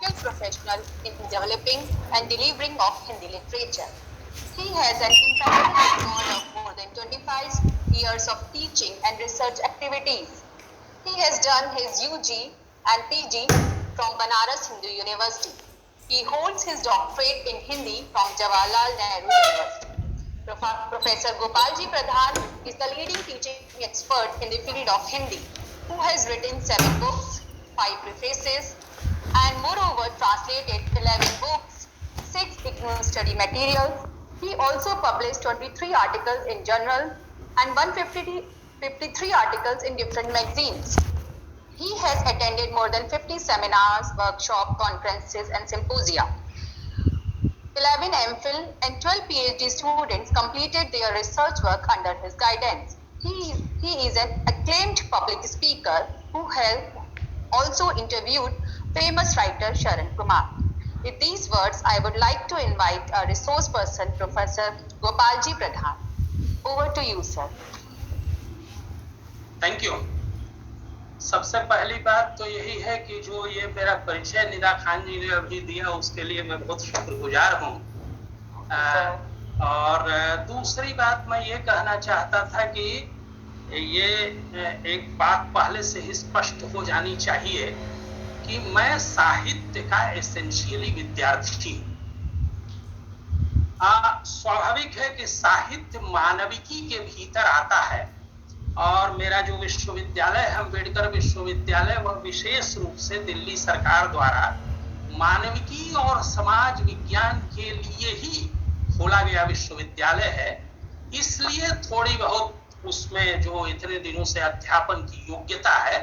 exceptional professional in developing and delivering of Hindi literature. He has an impressive record of more than 25 years of teaching and research activities. He has done his UG and PG from Banaras Hindu University. He holds his doctorate in Hindi from Jawaharlal Nehru University. Professor Gopalji Pradhan is the leading teaching expert in the field of Hindi, who has written 7 books, 5 prefaces, and moreover translated 11 books, 6 IGNOU study materials. He also published 23 articles in journals and 153 articles in different magazines. He has attended more than 50 seminars, workshops, conferences, and symposia. 11 MPhil and 12 PhD students completed their research work under his guidance. He is an acclaimed public speaker who has also interviewed famous writer Sharan Kumar. With these words, I would like to invite our resource person, Professor Gopalji Pradhan. Over to you, sir. Thank you. सबसे पहली बात तो यही है कि जो ये मेरा परिचय निदा खान जी ने अभी दिया उसके लिए मैं बहुत शुक्रगुजार हूँ। और दूसरी बात मैं ये कहना चाहता था कि ये एक बात पहले से ही स्पष्ट हो जानी चाहिए कि मैं साहित्य का एसेंशियली विद्यार्थी हूँ। स्वाभाविक है कि साहित्य मानविकी के भीतर आता है और मेरा जो विश्वविद्यालय है अम्बेडकर विश्वविद्यालय वह विशेष रूप से दिल्ली सरकार द्वारा मानविकी और समाज विज्ञान के लिए ही खोला गया विश्वविद्यालय है। इसलिए थोड़ी बहुत उसमें जो इतने दिनों से अध्यापन की योग्यता है,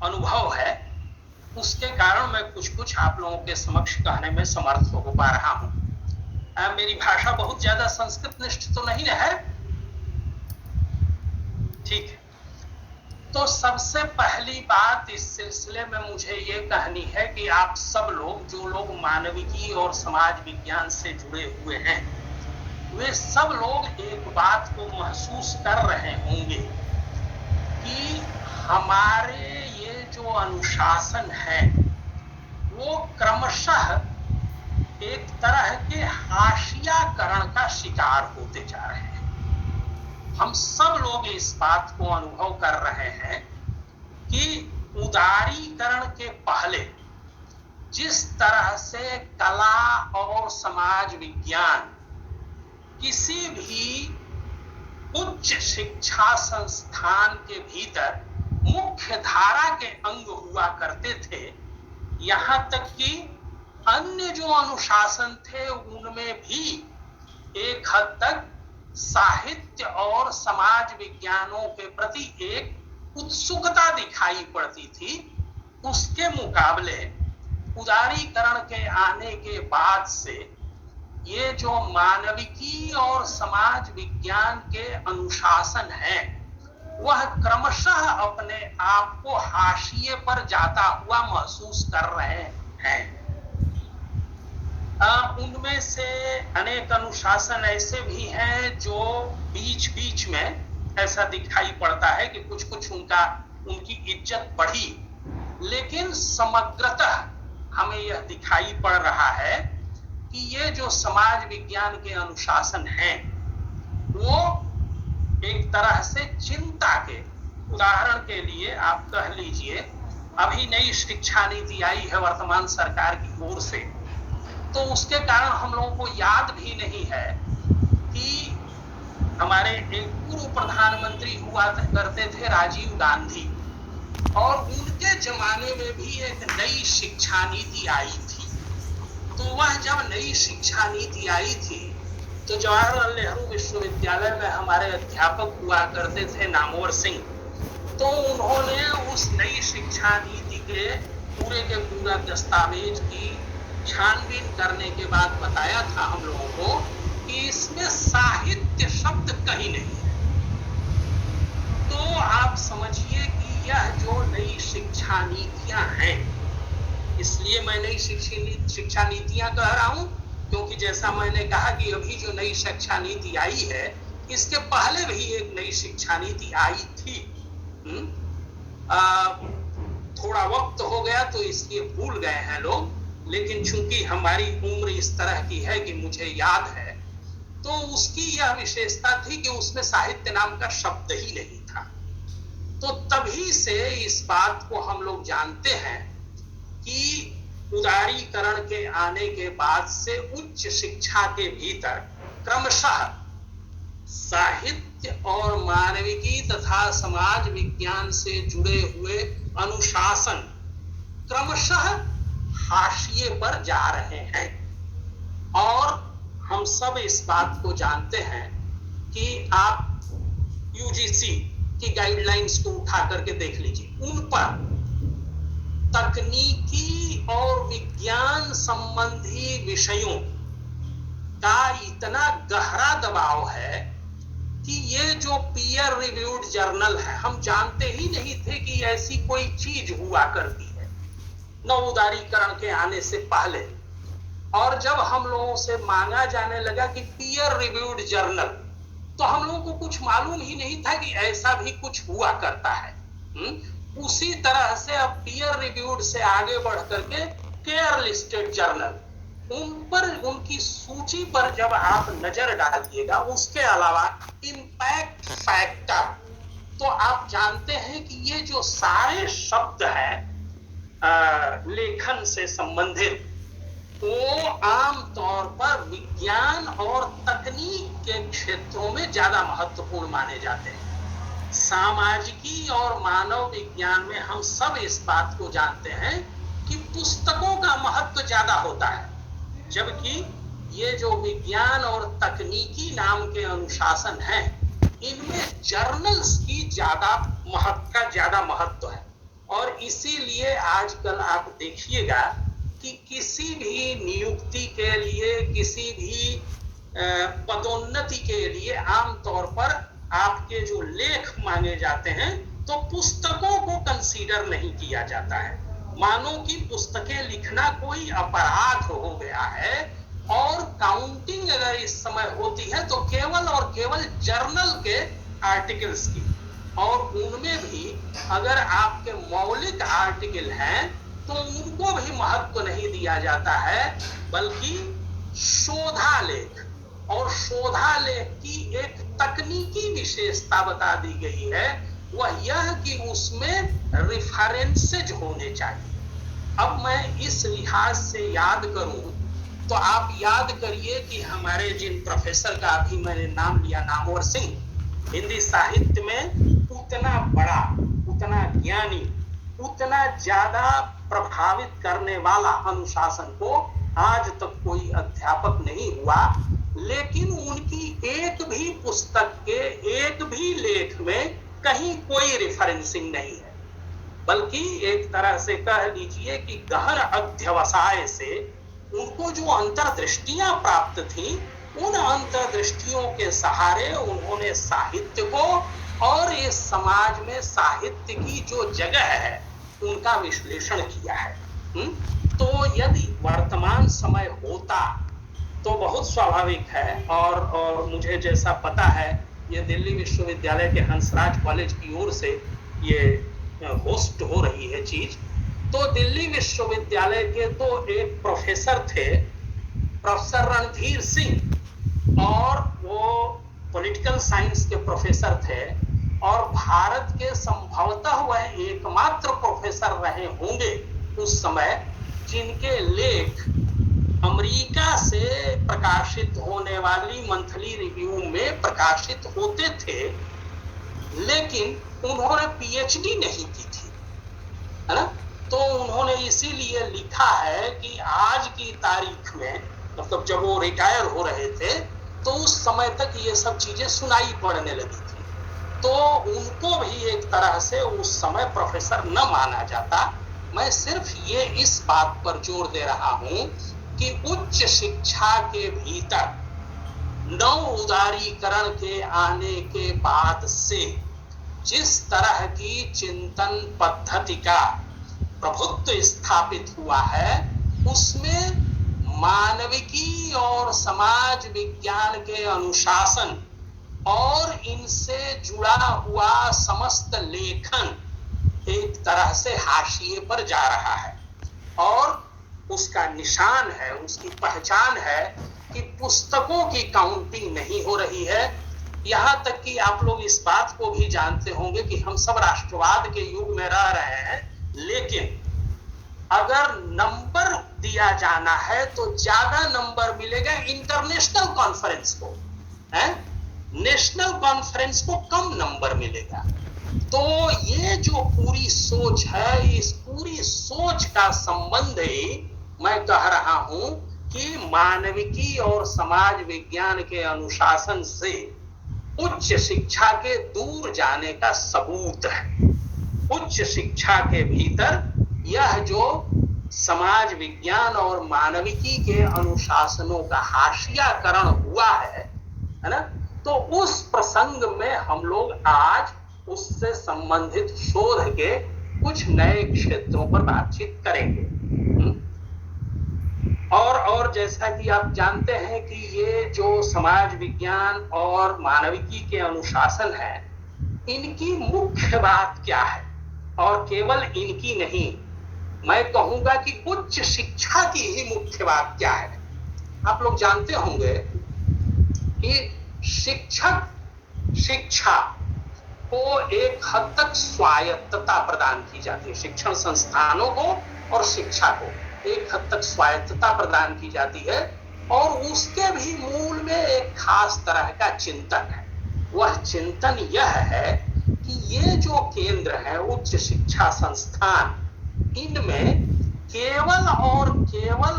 अनुभव है, उसके कारण मैं कुछ आप लोगों के समक्ष कहने में समर्थ हो पा रहा हूँ। मेरी भाषा बहुत ज्यादा संस्कृत निष्ठ तो नहीं है, ठीक है। तो सबसे पहली बात इस सिलसिले में मुझे ये कहनी है कि आप सब लोग जो लोग मानविकी और समाज विज्ञान से जुड़े हुए हैं वे सब लोग एक बात को महसूस कर रहे होंगे कि हमारे ये जो अनुशासन है वो क्रमशः एक तरह के हाशियाकरण का शिकार होते जा रहे हैं। हम सब लोग इस बात को अनुभव कर रहे हैं कि उदारीकरण के पहले जिस तरह से कला और समाज विज्ञान किसी भी उच्च शिक्षा संस्थान के भीतर मुख्य धारा के अंग हुआ करते थे, यहाँ तक कि अन्य जो अनुशासन थे उनमें भी एक हद तक साहित्य और समाज विज्ञानों के प्रति एक उत्सुकता दिखाई पड़ती थी। उसके मुकाबले उदारीकरण के आने के बाद से ये जो मानविकी और समाज विज्ञान के अनुशासन है वह क्रमशः अपने आप को हाशिए पर जाता हुआ महसूस कर रहे हैं। उनमें से अनेक अनुशासन ऐसे भी हैं जो बीच बीच में ऐसा दिखाई पड़ता है कि कुछ उनकी इज्जत बढ़ी, लेकिन समग्रतः हमें यह दिखाई पड़ रहा है कि ये जो समाज विज्ञान के अनुशासन हैं वो एक तरह से चिंता के, उदाहरण के लिए आप कह लीजिए अभी नई शिक्षा नीति आई है वर्तमान सरकार की ओर से, तो उसके कारण हम लोगों को याद भी नहीं है कि हमारे एक पूर्व प्रधानमंत्री हुआ करते थे राजीव गांधी, और उनके जमाने में भी एक नई शिक्षा नीति आई थी। तो वह जब नई शिक्षा नीति आई थी तो जवाहरलाल नेहरू विश्वविद्यालय में हमारे अध्यापक हुआ करते थे नामवर सिंह, तो उन्होंने उस नई शिक्षा नीति के पूरा दस्तावेज की छानबीन करने के बाद बताया था हम लोगों को कि इसमें साहित्य शब्द कहीं नहीं है। तो आप समझिए कि यह जो नई शिक्षा नीतियां हैं, इसलिए मैं नई शिक्षा नीतियां कह रहा हूं क्योंकि जैसा मैंने कहा कि अभी जो नई शिक्षा नीति आई है इसके पहले भी एक नई शिक्षा नीति आई थी। थोड़ा वक्त हो गया तो इसलिए भूल गए हैं लोग, लेकिन चूंकि हमारी उम्र इस तरह की है कि मुझे याद है, तो उसकी यह विशेषता थी कि उसमें साहित्य नाम का शब्द ही नहीं था। तो तभी से इस बात को हम लोग जानते हैं कि उदारीकरण के आने के बाद से उच्च शिक्षा के भीतर क्रमशः साहित्य और मानविकी तथा समाज विज्ञान से जुड़े हुए अनुशासन क्रमशः हाशिए पर जा रहे हैं। और हम सब इस बात को जानते हैं कि आप यूजीसी की गाइडलाइंस को उठा करके देख लीजिए, उन पर तकनीकी और विज्ञान संबंधी विषयों का इतना गहरा दबाव है कि ये जो पीयर रिव्यूड जर्नल है, हम जानते ही नहीं थे कि ऐसी कोई चीज हुआ करती है नव उदारीकरण के आने से पहले। और जब हम लोगों से मांगा जाने लगा कि पीयर रिव्यूड जर्नल, तो हम लोगों को कुछ मालूम ही नहीं था कि ऐसा भी कुछ हुआ करता है। उसी तरह से अब पीयर रिव्यूड से आगे बढ़ करके केयर लिस्टेड जर्नल, उन पर उनकी सूची पर जब आप नजर डालिएगा, उसके अलावा इम्पैक्ट फैक्टर, तो आप जानते हैं कि ये जो सारे शब्द हैं लेखन से संबंधित, वो आमतौर पर विज्ञान और तकनीक के क्षेत्रों में ज्यादा महत्वपूर्ण माने जाते हैं। सामाजिकी और मानव विज्ञान में हम सब इस बात को जानते हैं कि पुस्तकों का महत्व ज्यादा होता है, जबकि ये जो विज्ञान और तकनीकी नाम के अनुशासन हैं, इनमें जर्नल्स की ज्यादा महत्व है। और इसीलिए आजकल आप देखिएगा कि किसी भी नियुक्ति के लिए, किसी भी पदोन्नति के लिए आमतौर पर आपके जो लेख मांगे जाते हैं, तो पुस्तकों को कंसीडर नहीं किया जाता है, मानो कि पुस्तकें लिखना कोई अपराध हो गया है। और काउंटिंग अगर इस समय होती है तो केवल और केवल जर्नल के आर्टिकल्स की, और उनमें भी अगर आपके मौलिक आर्टिकल हैं तो उनको भी महत्व नहीं दिया जाता है, बल्कि शोधालेख, और शोधालेख की एक तकनीकी विशेषता बता दी गई है, वह यह कि उसमें रेफरेंसेज होने चाहिए। अब मैं इस लिहाज से याद करूं तो आप याद करिए कि हमारे जिन प्रोफेसर का अभी मैंने नाम लिया, नामवर सिंह, हिंदी साहित्य में उतना बड़ा, उतना ज्ञानी, उतना ज्यादा प्रभावित करने वाला अनुशासन को आज तक कोई अध्यापक नहीं हुआ, लेकिन उनकी एक भी पुस्तक के एक भी लेख में कहीं कोई रेफरेंसिंग नहीं है, बल्कि एक तरह से कह लीजिए कि गहन अध्यवसाय से उनको जो अंतर्दृष्टियां प्राप्त थी, उन अंतर्दृष्टियों के सहारे उन्होंने साहित्य को और इस समाज में साहित्य की जो जगह है उनका विश्लेषण किया है। तो यदि वर्तमान समय होता तो बहुत स्वाभाविक है, और मुझे जैसा पता है ये दिल्ली विश्वविद्यालय के हंसराज कॉलेज की ओर से ये होस्ट हो रही है चीज। तो दिल्ली विश्वविद्यालय के तो एक प्रोफेसर थे, प्रोफेसर रणधीर सिंह, और वो पॉलिटिकल साइंस के प्रोफेसर थे, और भारत के संभवतः वह एकमात्र प्रोफेसर रहे होंगे उस समय जिनके लेख अमेरिका से प्रकाशित होने वाली मंथली रिव्यू में प्रकाशित होते थे, लेकिन उन्होंने पीएचडी नहीं की थी, है ना। तो उन्होंने इसीलिए लिखा है कि आज की तारीख में, मतलब जब वो रिटायर हो रहे थे तो उस समय तक ये सब चीजें सुनाई पड़ने लगी थी, तो उनको भी एक तरह से उस समय प्रोफेसर न माना जाता। मैं सिर्फ ये इस बात पर जोर दे रहा हूं कि उच्च शिक्षा के भीतर नव उदारीकरण के आने के बाद से जिस तरह की चिंतन पद्धति का प्रभुत्व स्थापित हुआ है, उसमें मानविकी और समाज विज्ञान के अनुशासन और इनसे जुड़ा हुआ समस्त लेखन एक तरह से हाशिए पर जा रहा है। और उसका निशान है, उसकी पहचान है कि पुस्तकों की काउंटिंग नहीं हो रही है। यहां तक कि आप लोग इस बात को भी जानते होंगे कि हम सब राष्ट्रवाद के युग में रह रहे हैं, लेकिन अगर नंबर दिया जाना है तो ज्यादा नंबर मिलेगा इंटरनेशनल कॉन्फ्रेंस को, है? नेशनल कॉन्फ्रेंस को कम नंबर मिलेगा। तो ये जो पूरी सोच है, इस पूरी सोच का संबंध ही मैं कह रहा हूं कि मानविकी और समाज विज्ञान के अनुशासन से उच्च शिक्षा के दूर जाने का सबूत है। उच्च शिक्षा के भीतर यह जो समाज विज्ञान और मानविकी के अनुशासनों का हाशियाकरण हुआ है ना, तो उस प्रसंग में हम लोग आज उससे संबंधित शोध के कुछ नए क्षेत्रों पर बातचीत करेंगे। और जैसा कि आप जानते हैं कि ये जो समाज विज्ञान और मानविकी के अनुशासन है, इनकी मुख्य बात क्या है, और केवल इनकी नहीं, मैं कहूंगा कि उच्च शिक्षा की ही मुख्य बात क्या है। आप लोग जानते होंगे कि शिक्षा को एक हद तक स्वायत्तता प्रदान की जाती है, शिक्षण संस्थानों को और शिक्षा को एक हद तक स्वायत्तता प्रदान की जाती है, और उसके भी मूल में एक खास तरह का चिंतन है। वह चिंतन यह है कि ये जो केंद्र है, उच्च शिक्षा संस्थान, इनमें केवल और केवल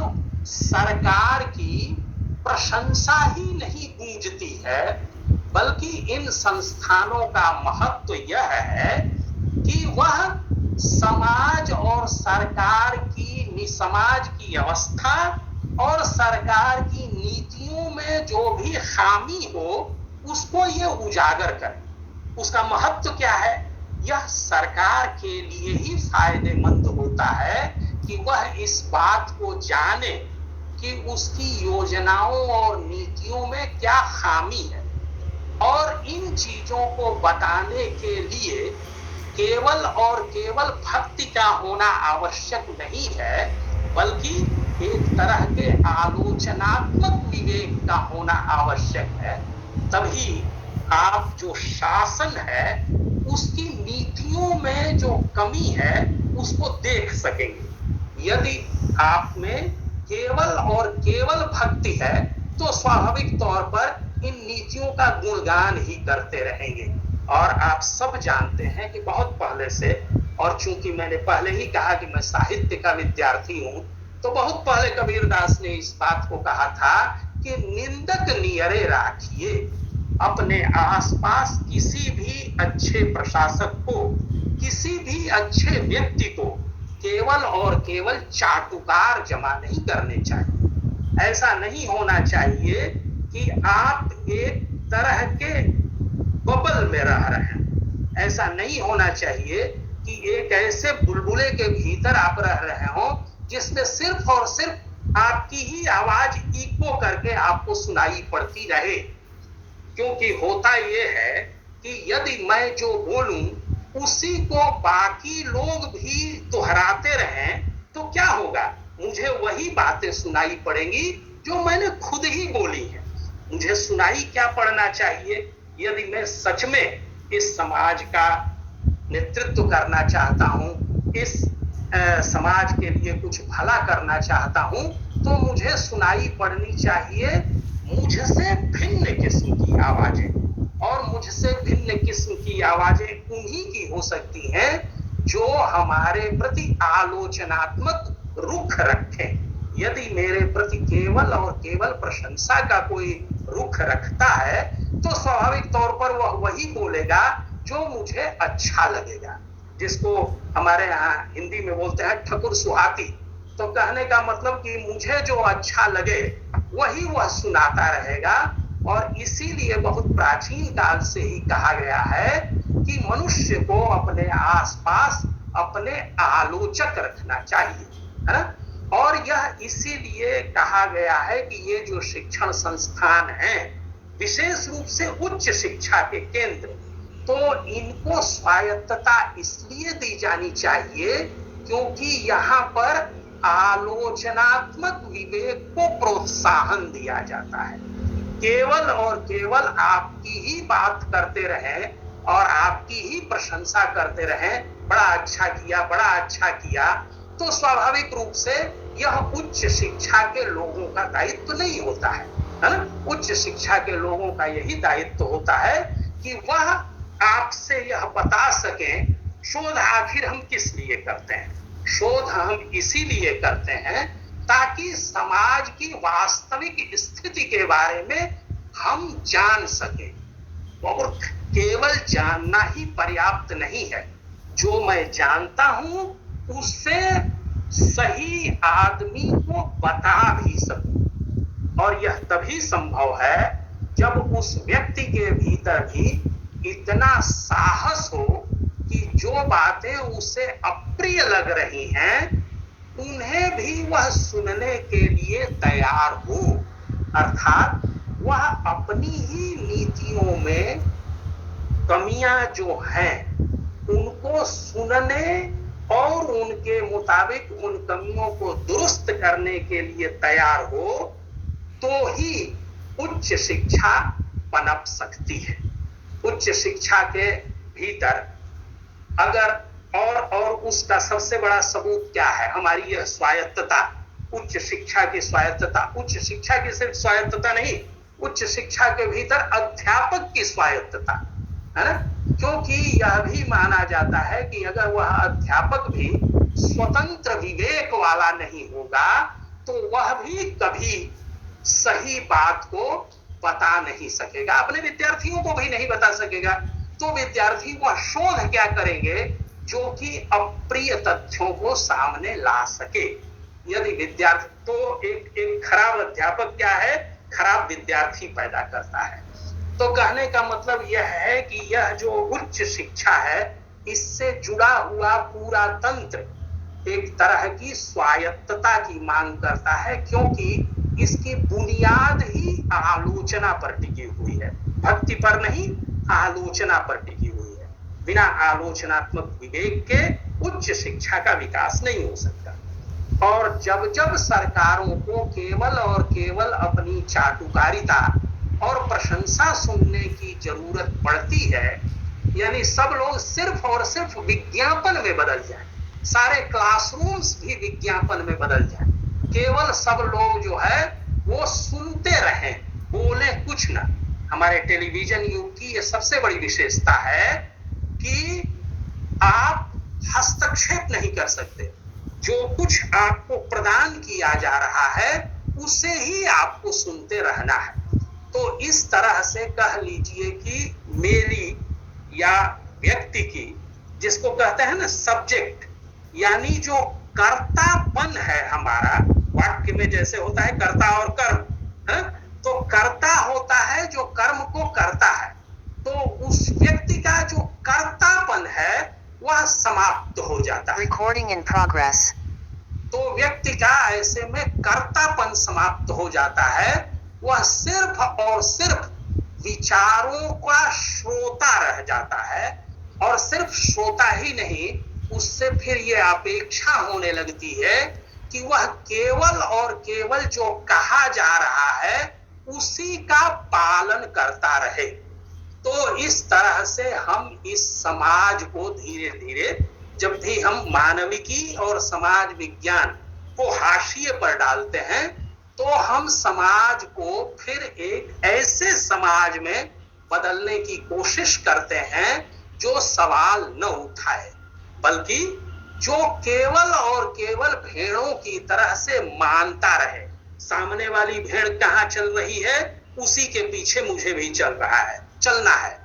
सरकार की प्रशंसा ही नहीं गूंजती है, बल्कि इन संस्थानों का महत्व यह है कि वह समाज और सरकार की समाज की अवस्था और सरकार की नीतियों में जो भी खामी हो उसको ये उजागर करे। उसका महत्व क्या है? यह सरकार के लिए ही फायदेमंद होता है कि वह इस बात को जाने कि उसकी योजनाओं और नीतियों में क्या खामी है, और इन चीजों को बताने के लिए केवल और केवल भक्ति का होना आवश्यक नहीं है, बल्कि एक तरह के आलोचनात्मक विवेक का होना आवश्यक है। तभी आप जो शासन है उसकी नीतियों में जो कमी है उसको देख सकेंगे। यदि आप में केवल और केवल भक्ति है तो स्वाभाविक तौर पर इन नीतियों का गुणगान ही करते रहेंगे। और आप सब जानते हैं कि बहुत पहले से, और चूंकि मैंने पहले ही कहा कि मैं साहित्य का विद्यार्थी हूं, तो बहुत पहले कबीरदास ने इस बात को कहा था कि निंदक नियरे राखिए। अपने आसपास किसी भी अच्छे प्रशासक को, किसी भी अच्छे व्यक्ति को केवल और केवल चाटुकार जमा नहीं करने चाहिए। ऐसा नहीं होना चाहिए कि आप एक तरह के बबल में रह रहे हैं। ऐसा नहीं होना चाहिए कि एक ऐसे बुलबुले के भीतर आप रह रहे हो जिसमें सिर्फ और सिर्फ आपकी ही आवाज इको करके आपको सुनाई पड़ती रहे। क्योंकि होता यह है कि यदि मैं जो बोलूं उसी को बाकी लोग भी दोहराते रहें तो क्या होगा? मुझे वही बातें सुनाई पड़ेंगी जो मैंने खुद ही बोली है। मुझे सुनाई क्या पड़ना चाहिए? यदि मैं सच में इस समाज का नेतृत्व करना चाहता हूं, इस समाज के लिए कुछ भला करना चाहता हूं, तो मुझे सुनाई पड़नी चाहिए मुझसे भिन्न किस्म की आवाजें। और मुझसे भिन्न किस्म की आवाजें उन्हीं की हो सकती हैं जो हमारे प्रति आलोचनात्मक रुख रखें। यदि मेरे प्रति केवल और केवल प्रशंसा का कोई रुख रखता है तो स्वाभाविक तौर पर वह वही बोलेगा जो मुझे अच्छा लगेगा, जिसको हमारे यहाँ हिंदी में बोलते हैं ठकुर सुहाती। तो कहने का मतलब कि मुझे जो अच्छा लगे वही वह सुनाता रहेगा। और इसीलिए बहुत प्राचीन काल से ही कहा गया है कि मनुष्य को अपने आसपास अपने आलोचक रखना चाहिए, है ना। और यह इसीलिए कहा गया है कि ये जो शिक्षण संस्थान हैं, विशेष रूप से उच्च शिक्षा के केंद्र, तो इनको स्वायत्तता इसलिए दी जानी चाहिए क्योंकि यहाँ पर आलोचनात्मक विवेक को प्रोत्साहन दिया जाता है। केवल और केवल आपकी ही बात करते रहें और आपकी ही प्रशंसा करते रहें, बड़ा अच्छा किया, बड़ा अच्छा किया, तो स्वाभाविक रूप से यह उच्च शिक्षा के लोगों का दायित्व नहीं होता है ना। उच्च शिक्षा के लोगों का यही दायित्व होता है कि वह आपसे यह बता सकें, शोध आखिर हम किस लिए करते हैं। शोध हम इसीलिए करते हैं ताकि समाज की वास्तविक स्थिति के बारे में हम जान सकें। और केवल जानना ही पर्याप्त नहीं है, जो मैं जानता हूं उससे सही आदमी को बता भी सकूं। और यह तभी संभव है जब उस व्यक्ति के भीतर भी इतना साहस हो कि जो बातें उसे अप्रिय लग रही हैं उन्हें भी वह सुनने के लिए तैयार हो। अर्थात वह अपनी ही नीतियों में कमियां जो हैं उनको सुनने और उनके मुताबिक उन कमियों को दुरुस्त करने के लिए तैयार हो, तो ही उच्च शिक्षा पनप सकती है। उच्च शिक्षा के भीतर अगर और उसका सबसे बड़ा सबूत क्या है? हमारी यह स्वायत्तता, उच्च शिक्षा की स्वायत्तता। उच्च शिक्षा की सिर्फ स्वायत्तता नहीं, उच्च शिक्षा के भीतर अध्यापक की स्वायत्तता है ना। क्योंकि यह भी माना जाता है कि अगर वह अध्यापक भी स्वतंत्र विवेक वाला नहीं होगा तो वह भी कभी सही बात को बता नहीं सकेगा, अपने विद्यार्थियों को भी नहीं बता सकेगा। तो विद्यार्थी वह शोध क्या करेंगे जो कि अप्रिय तथ्यों को सामने ला सके। यदि विद्यार्थी तो एक खराब अध्यापक क्या है? खराब विद्यार्थी पैदा करता है। तो कहने का मतलब यह है कि यह जो उच्च शिक्षा है इससे जुड़ा हुआ पूरा तंत्र एक तरह की स्वायत्तता की मांग करता है, क्योंकि इसकी बुनियाद ही आलोचना पर टिकी हुई है, भक्ति पर नहीं, आलोचना पर टिकी हुई है। बिना आलोचनात्मक विवेक के उच्च शिक्षा का विकास नहीं हो सकता। और जब जब सरकारों को केवल और केवल अपनी चाटुकारिता और प्रशंसा सुनने की जरूरत पड़ती है, यानी सब लोग सिर्फ और सिर्फ विज्ञापन में बदल जाएं, सारे क्लासरूम्स भी विज्ञापन में बदल जाएं, केवल सब लोग जो है वो सुनते रहें, बोले कुछ ना। हमारे टेलीविजन युग की ये सबसे बड़ी विशेषता है कि आप हस्तक्षेप नहीं कर सकते। जो कुछ आपको प्रदान किया जा रहा है उसे ही आपको सुनते रहना है। तो इस तरह से कह लीजिए कि मेरी या व्यक्ति की, जिसको कहते हैं ना सब्जेक्ट, यानी जो कर्तापन है हमारा, वाक्य में जैसे होता है कर्ता और कर्म है? तो कर्ता होता है जो कर्म को करता है, तो उस व्यक्ति का जो कर्तापन है वह समाप्त हो जाता है। Recording in progress. तो व्यक्ति का ऐसे में कर्तापन समाप्त हो जाता है, वह सिर्फ और सिर्फ विचारों का श्रोता रह जाता है। और सिर्फ श्रोता ही नहीं, उससे फिर ये अपेक्षा होने लगती है कि वह केवल और केवल जो कहा जा रहा है उसी का पालन करता रहे। तो इस तरह से हम इस समाज को धीरे धीरे, जब भी हम मानविकी और समाज विज्ञान को हाशिए पर डालते हैं, तो हम समाज को फिर एक ऐसे समाज में बदलने की कोशिश करते हैं जो सवाल न उठाए, बल्कि जो केवल और केवल भेड़ों की तरह से मानता रहे। सामने वाली भेड़ कहाँ चल रही है उसी के पीछे मुझे भी चलना है।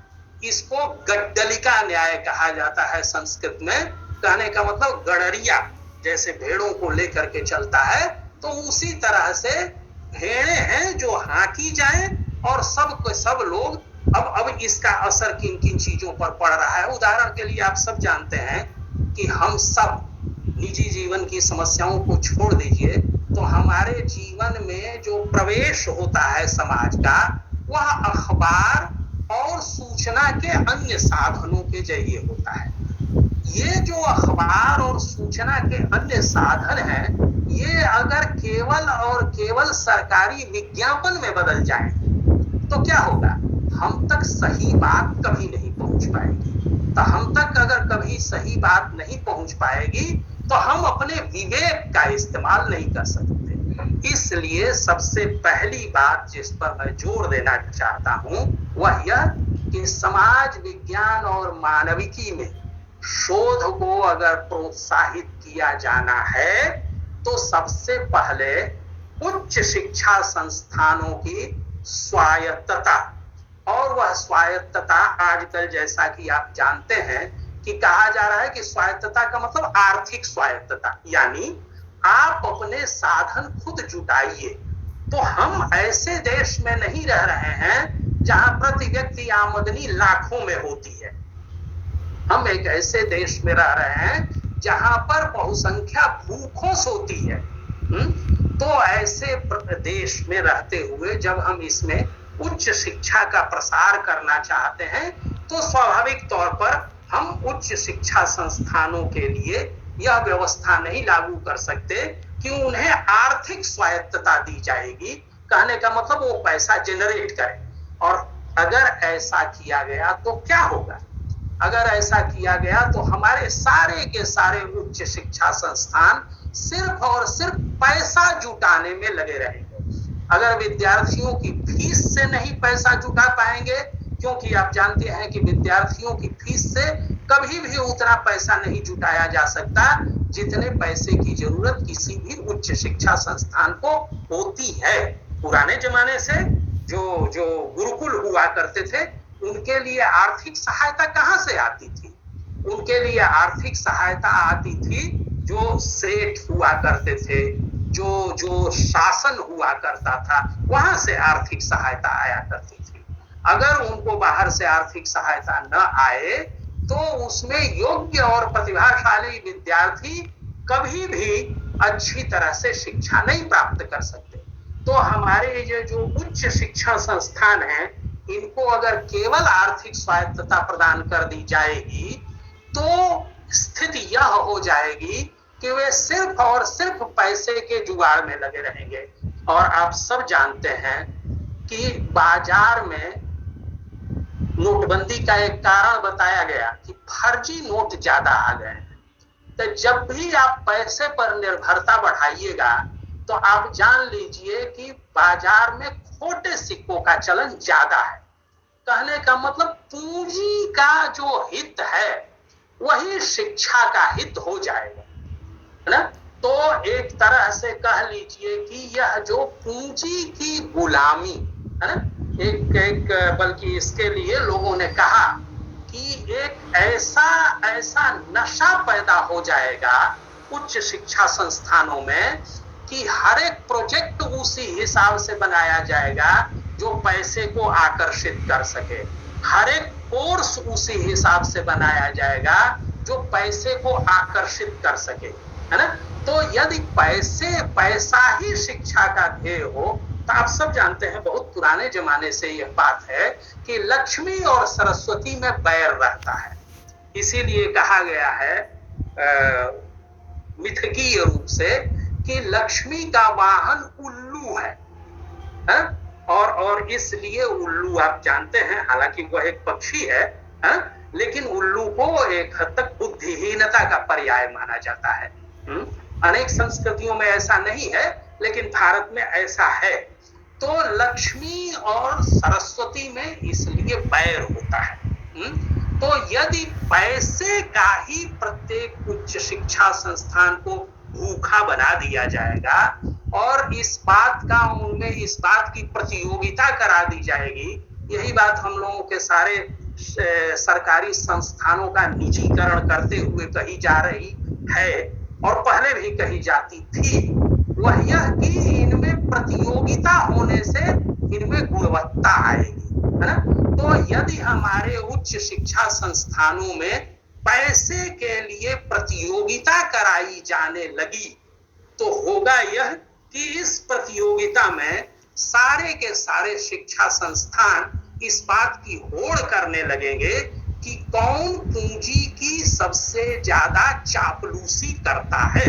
इसको गड्डलिका न्याय कहा जाता है संस्कृत में। कहने का मतलब गड़रिया जैसे भेड़ों को लेकर के चलता है, तो उसी तरह से भेड़ें हैं जो हाकी जाएं और सब लोग। अब इसका असर किन किन चीजों पर पड़ रहा है? उदाहरण के लिए आप सब जानते हैं कि हम सब निजी जीवन की समस्याओं को छोड़ दीजिए, तो हमारे जीवन में जो प्रवेश होता है समाज का, वह अखबार और सूचना के अन्य साधनों के जरिए होता है। ये जो अखबार और सूचना के अन्य साधन हैं, ये अगर केवल और केवल सरकारी विज्ञापन में बदल जाए तो क्या होगा? हम तक सही बात कभी नहीं पहुंच पाएगी। तो हम तक अगर कभी सही बात नहीं पहुंच पाएगी तो हम अपने विवेक का इस्तेमाल नहीं कर सकते। इसलिए सबसे पहली बात जिस पर मैं जोर देना चाहता हूं वह यह कि समाज विज्ञान और मानविकी में शोध को अगर प्रोत्साहित किया जाना है तो सबसे पहले उच्च शिक्षा संस्थानों की स्वायत्तता, और वह स्वायत्तता आजकल जैसा कि आप जानते हैं कि कहा जा रहा है कि स्वायत्तता का मतलब आर्थिक स्वायत्तता, यानी आप अपने साधन खुद जुटाइए। तो हम ऐसे देश में नहीं रह रहे हैं जहां प्रति व्यक्ति आमदनी लाखों में होती है। हम एक ऐसे देश में रह रहे हैं जहां पर बहुसंख्या भूखों सोती है। तो ऐसे देश में रहते हुए जब हम इसमें उच्च शिक्षा का प्रसार करना चाहते हैं तो स्वाभाविक तौर पर हम उच्च शिक्षा संस्थानों के लिए यह व्यवस्था नहीं लागू कर सकते कि उन्हें आर्थिक स्वायत्तता दी जाएगी। कहने का मतलब वो पैसा जनरेट करें। और अगर ऐसा किया गया तो क्या होगा? अगर ऐसा किया गया तो हमारे सारे के सारे उच्च शिक्षा संस्थान सिर्फ और सिर्फ पैसा जुटाने में लगे रहेंगे। अगर विद्यार्थियों की फीस से नहीं पैसा जुटा पाएंगे, क्योंकि आप जानते हैं कि विद्यार्थियों की फीस से कभी भी उतना पैसा नहीं जुटाया जा सकता जितने पैसे की जरूरत किसी भी उच्च शिक्षा संस्थान को होती है। पुराने जमाने से जो गुरुकुल हुआ करते थे उनके लिए आर्थिक सहायता कहां से आती थी? उनके लिए आर्थिक सहायता आती थी जो सेठ हुआ करते थे, जो शासन हुआ करता था, वहां से आर्थिक सहायता आया करती थी। अगर उनको बाहर से आर्थिक सहायता न आए तो उसमें योग्य और प्रतिभाशाली विद्यार्थी कभी भी अच्छी तरह से शिक्षा नहीं प्राप्त कर सकते। तो हमारे ये जो उच्च शिक्षा संस्थान हैं इनको अगर केवल आर्थिक स्वायत्तता प्रदान कर दी जाएगी तो स्थिति यह हो जाएगी कि वे सिर्फ और सिर्फ पैसे के जुगाड़ में लगे रहेंगे। और आप सब जानते हैं कि बाजार में नोटबंदी का एक कारण बताया गया कि फर्जी नोट ज्यादा आ गए हैं। तो जब भी आप पैसे पर निर्भरता बढ़ाइएगा तो आप जान लीजिए कि बाजार में खोटे सिक्कों का चलन ज्यादा है। कहने का मतलब पूंजी का जो हित है वही शिक्षा का हित हो जाएगा, है ना? तो एक तरह से कह लीजिए कि यह जो पूंजी की गुलामी है ना, एक बल्कि इसके लिए लोगों ने कहा कि एक ऐसा नशा पैदा हो जाएगा उच्च शिक्षा संस्थानों में कि हर एक प्रोजेक्ट उसी हिसाब से बनाया जाएगा जो पैसे को आकर्षित कर सके। हर एक कोर्स उसी हिसाब से बनाया जाएगा जो पैसे को आकर्षित कर सके, है ना? तो यदि पैसा ही शिक्षा का ध्येय हो तो आप सब जानते हैं बहुत पुराने जमाने से यह बात है कि लक्ष्मी और सरस्वती में बैर रहता है। इसीलिए कहा गया है मिथकीय रूप से कि लक्ष्मी का वाहन उल्लू है? और इसलिए उल्लू आप जानते हैं, हालांकि वह एक पक्षी है, लेकिन उल्लू को एक हद तक बुद्धिहीनता का पर्याय माना जाता है। अनेक संस्कृतियों में ऐसा नहीं है लेकिन भारत में ऐसा है। तो लक्ष्मी और सरस्वती में इसलिए बैर होता है। तो यदि पैसे का ही प्रत्येक उच्च शिक्षा संस्थान को भूखा बना दिया जाएगा और इस बात की प्रतियोगिता करा दी जाएगी, यही बात हम लोगों के सारे सरकारी संस्थानों का निजीकरण करते हुए कही जा रही है और पहले भी कही जाती थी, वह यह कि इनमें प्रतियोगिता होने से इनमें गुणवत्ता आएगी, है ना? तो यदि हमारे उच्च शिक्षा संस्थानों में पैसे के लिए प्रतियोगिता कराई जाने लगी तो होगा यह कि इस प्रतियोगिता में सारे के सारे शिक्षा संस्थान इस बात की होड़ करने लगेंगे कि कौन पूंजी की सबसे ज्यादा चापलूसी करता है।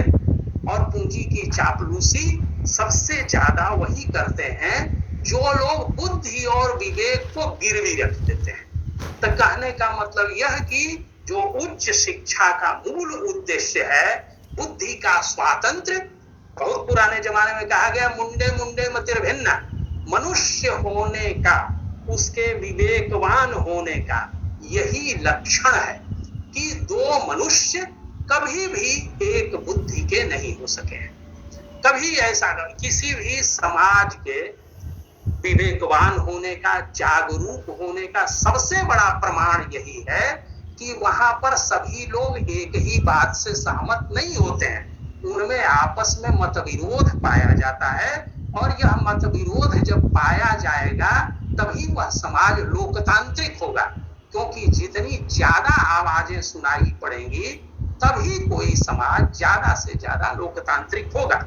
और पूंजी की चापलूसी सबसे ज्यादा वही करते हैं जो लोग बुद्धि और विवेक को गिरवी रख देते हैं। तो कहने का मतलब यह कि जो उच्च शिक्षा का मूल उद्देश्य है बुद्धि का स्वातंत्र्य, बहुत पुराने जमाने में कहा गया मुंडे मुंडे मतिर्भिन्न, मनुष्य होने का, उसके विवेकवान होने का यही लक्षण है कि दो मनुष्य कभी भी एक बुद्धि के नहीं हो सके हैं। कभी ऐसा नहीं, किसी भी समाज के विवेकवान होने का, जागरूक होने का सबसे बड़ा प्रमाण यही है कि वहां पर सभी लोग एक ही बात से सहमत नहीं होते हैं, उनमें आपस में मतविरोध पाया जाता है। और यह मतविरोध जब पाया जाएगा तभी वह समाज लोकतांत्रिक होगा, क्योंकि जितनी ज्यादा आवाजें सुनाई पड़ेंगी तभी कोई समाज ज्यादा से ज्यादा लोकतांत्रिक होगा।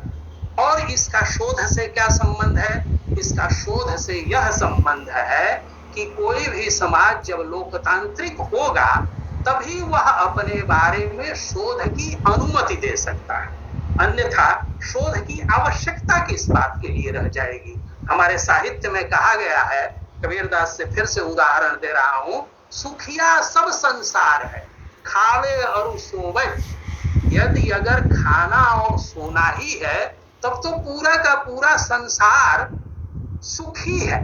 और इसका शोध से क्या संबंध है? इसका शोध से यह संबंध है कि कोई भी समाज जब लोकतांत्रिक होगा तभी वह अपने बारे में शोध की अनुमति दे सकता है, अन्यथा शोध की आवश्यकता किस बात के लिए रह जाएगी। हमारे साहित्य में कहा गया है, कबीरदास से फिर से उदाहरण दे रहा हूं, सुखिया सब संसार है खावे और सोवे। यदि अगर खाना और सोना ही है तब तो पूरा का पूरा संसार सुखी है,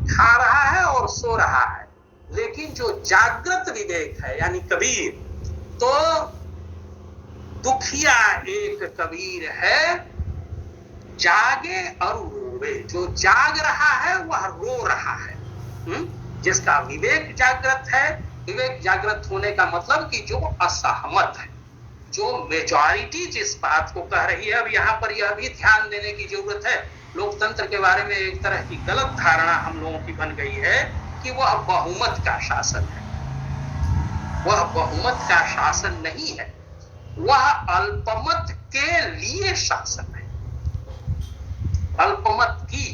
खा रहा है और सो रहा है। लेकिन जो जागृत विवेक है यानी कबीर, तो दुखिया एक कबीर है जागे और रोवे। जो जाग रहा है वह रो रहा है। जिसका विवेक जागृत है, विवेक जागृत होने का मतलब कि जो असहमत है, जो मेजॉरिटी जिस बात को कह रही है। अब यहाँ पर यह भी ध्यान देने की जरूरत है, लोकतंत्र के बारे में एक तरह की गलत धारणा हम लोगों की बन गई है कि वह बहुमत का शासन है। वह बहुमत का शासन नहीं है, वह अल्पमत के लिए शासन है। अल्पमत की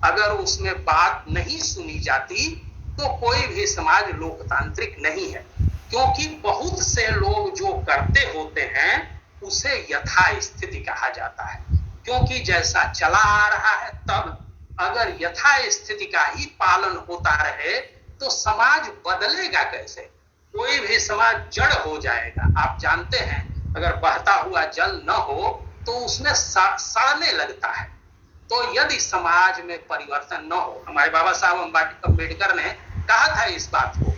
अगर उसमें बात नहीं सुनी जाती तो कोई भी समाज लोकतांत्रिक नहीं है, क्योंकि बहुत से लोग जो करते होते हैं उसे यथास्थिति कहा जाता है। क्योंकि जैसा चला आ रहा है, तब अगर यथास्थिति का ही पालन होता रहे तो समाज बदलेगा कैसे? कोई भी समाज जड़ हो जाएगा। आप जानते हैं अगर बहता हुआ जल न हो तो उसमें सड़ने लगता है। तो यदि समाज में परिवर्तन न हो, हमारे बाबा साहब अम्बेडकर ने कहा था इस बात को,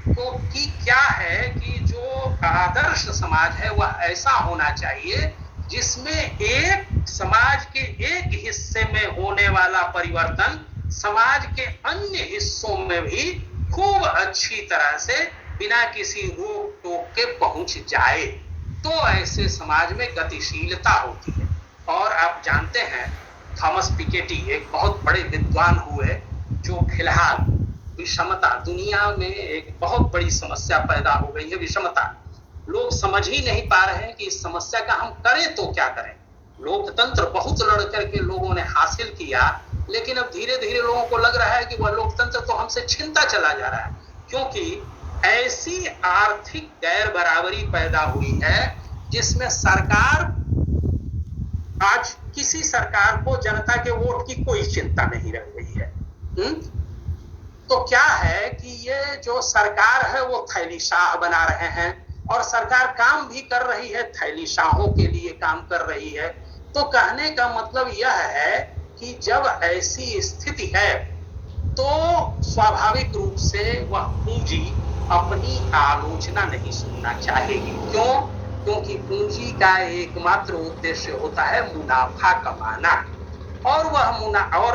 तो कि क्या है कि जो आदर्श समाज है वह ऐसा होना चाहिए जिसमें एक समाज के एक हिस्से में होने वाला परिवर्तन समाज के अन्य हिस्सों में भी खूब अच्छी तरह से बिना किसी रोक टोक के पहुंच जाए, तो ऐसे समाज में गतिशीलता होती है। और आप जानते हैं थॉमस पिकेटी एक बहुत बड़े विद्वान हुए, जो फिलहाल विषमता, दुनिया में एक बहुत बड़ी समस्या पैदा हो गई है, विषमता। लोग समझ ही नहीं पा रहे हैं कि इस समस्या का हम करें तो क्या करें। लोकतंत्र बहुत लड़ करके लोगों ने हासिल किया, लेकिन अब धीरे धीरे लोगों को लग रहा है कि वह लोकतंत्र तो हमसे छिनता चला जा रहा है, क्योंकि ऐसी आर्थिक गैर बराबरी पैदा हुई है जिसमें सरकार, आज किसी सरकार को जनता के वोट की कोई चिंता नहीं रह गई है। तो क्या है कि ये जो सरकार है वो थैली शाह बना रहे हैं, और सरकार काम भी कर रही है, थैली शाहों के लिए काम कर रही है। तो कहने का मतलब यह है कि जब ऐसी स्थिति है तो स्वाभाविक रूप से वह पूंजी अपनी आलोचना नहीं सुनना चाहेगी। क्यों? क्योंकि पूंजी का एकमात्र उद्देश्य होता है मुनाफा कमाना, और वह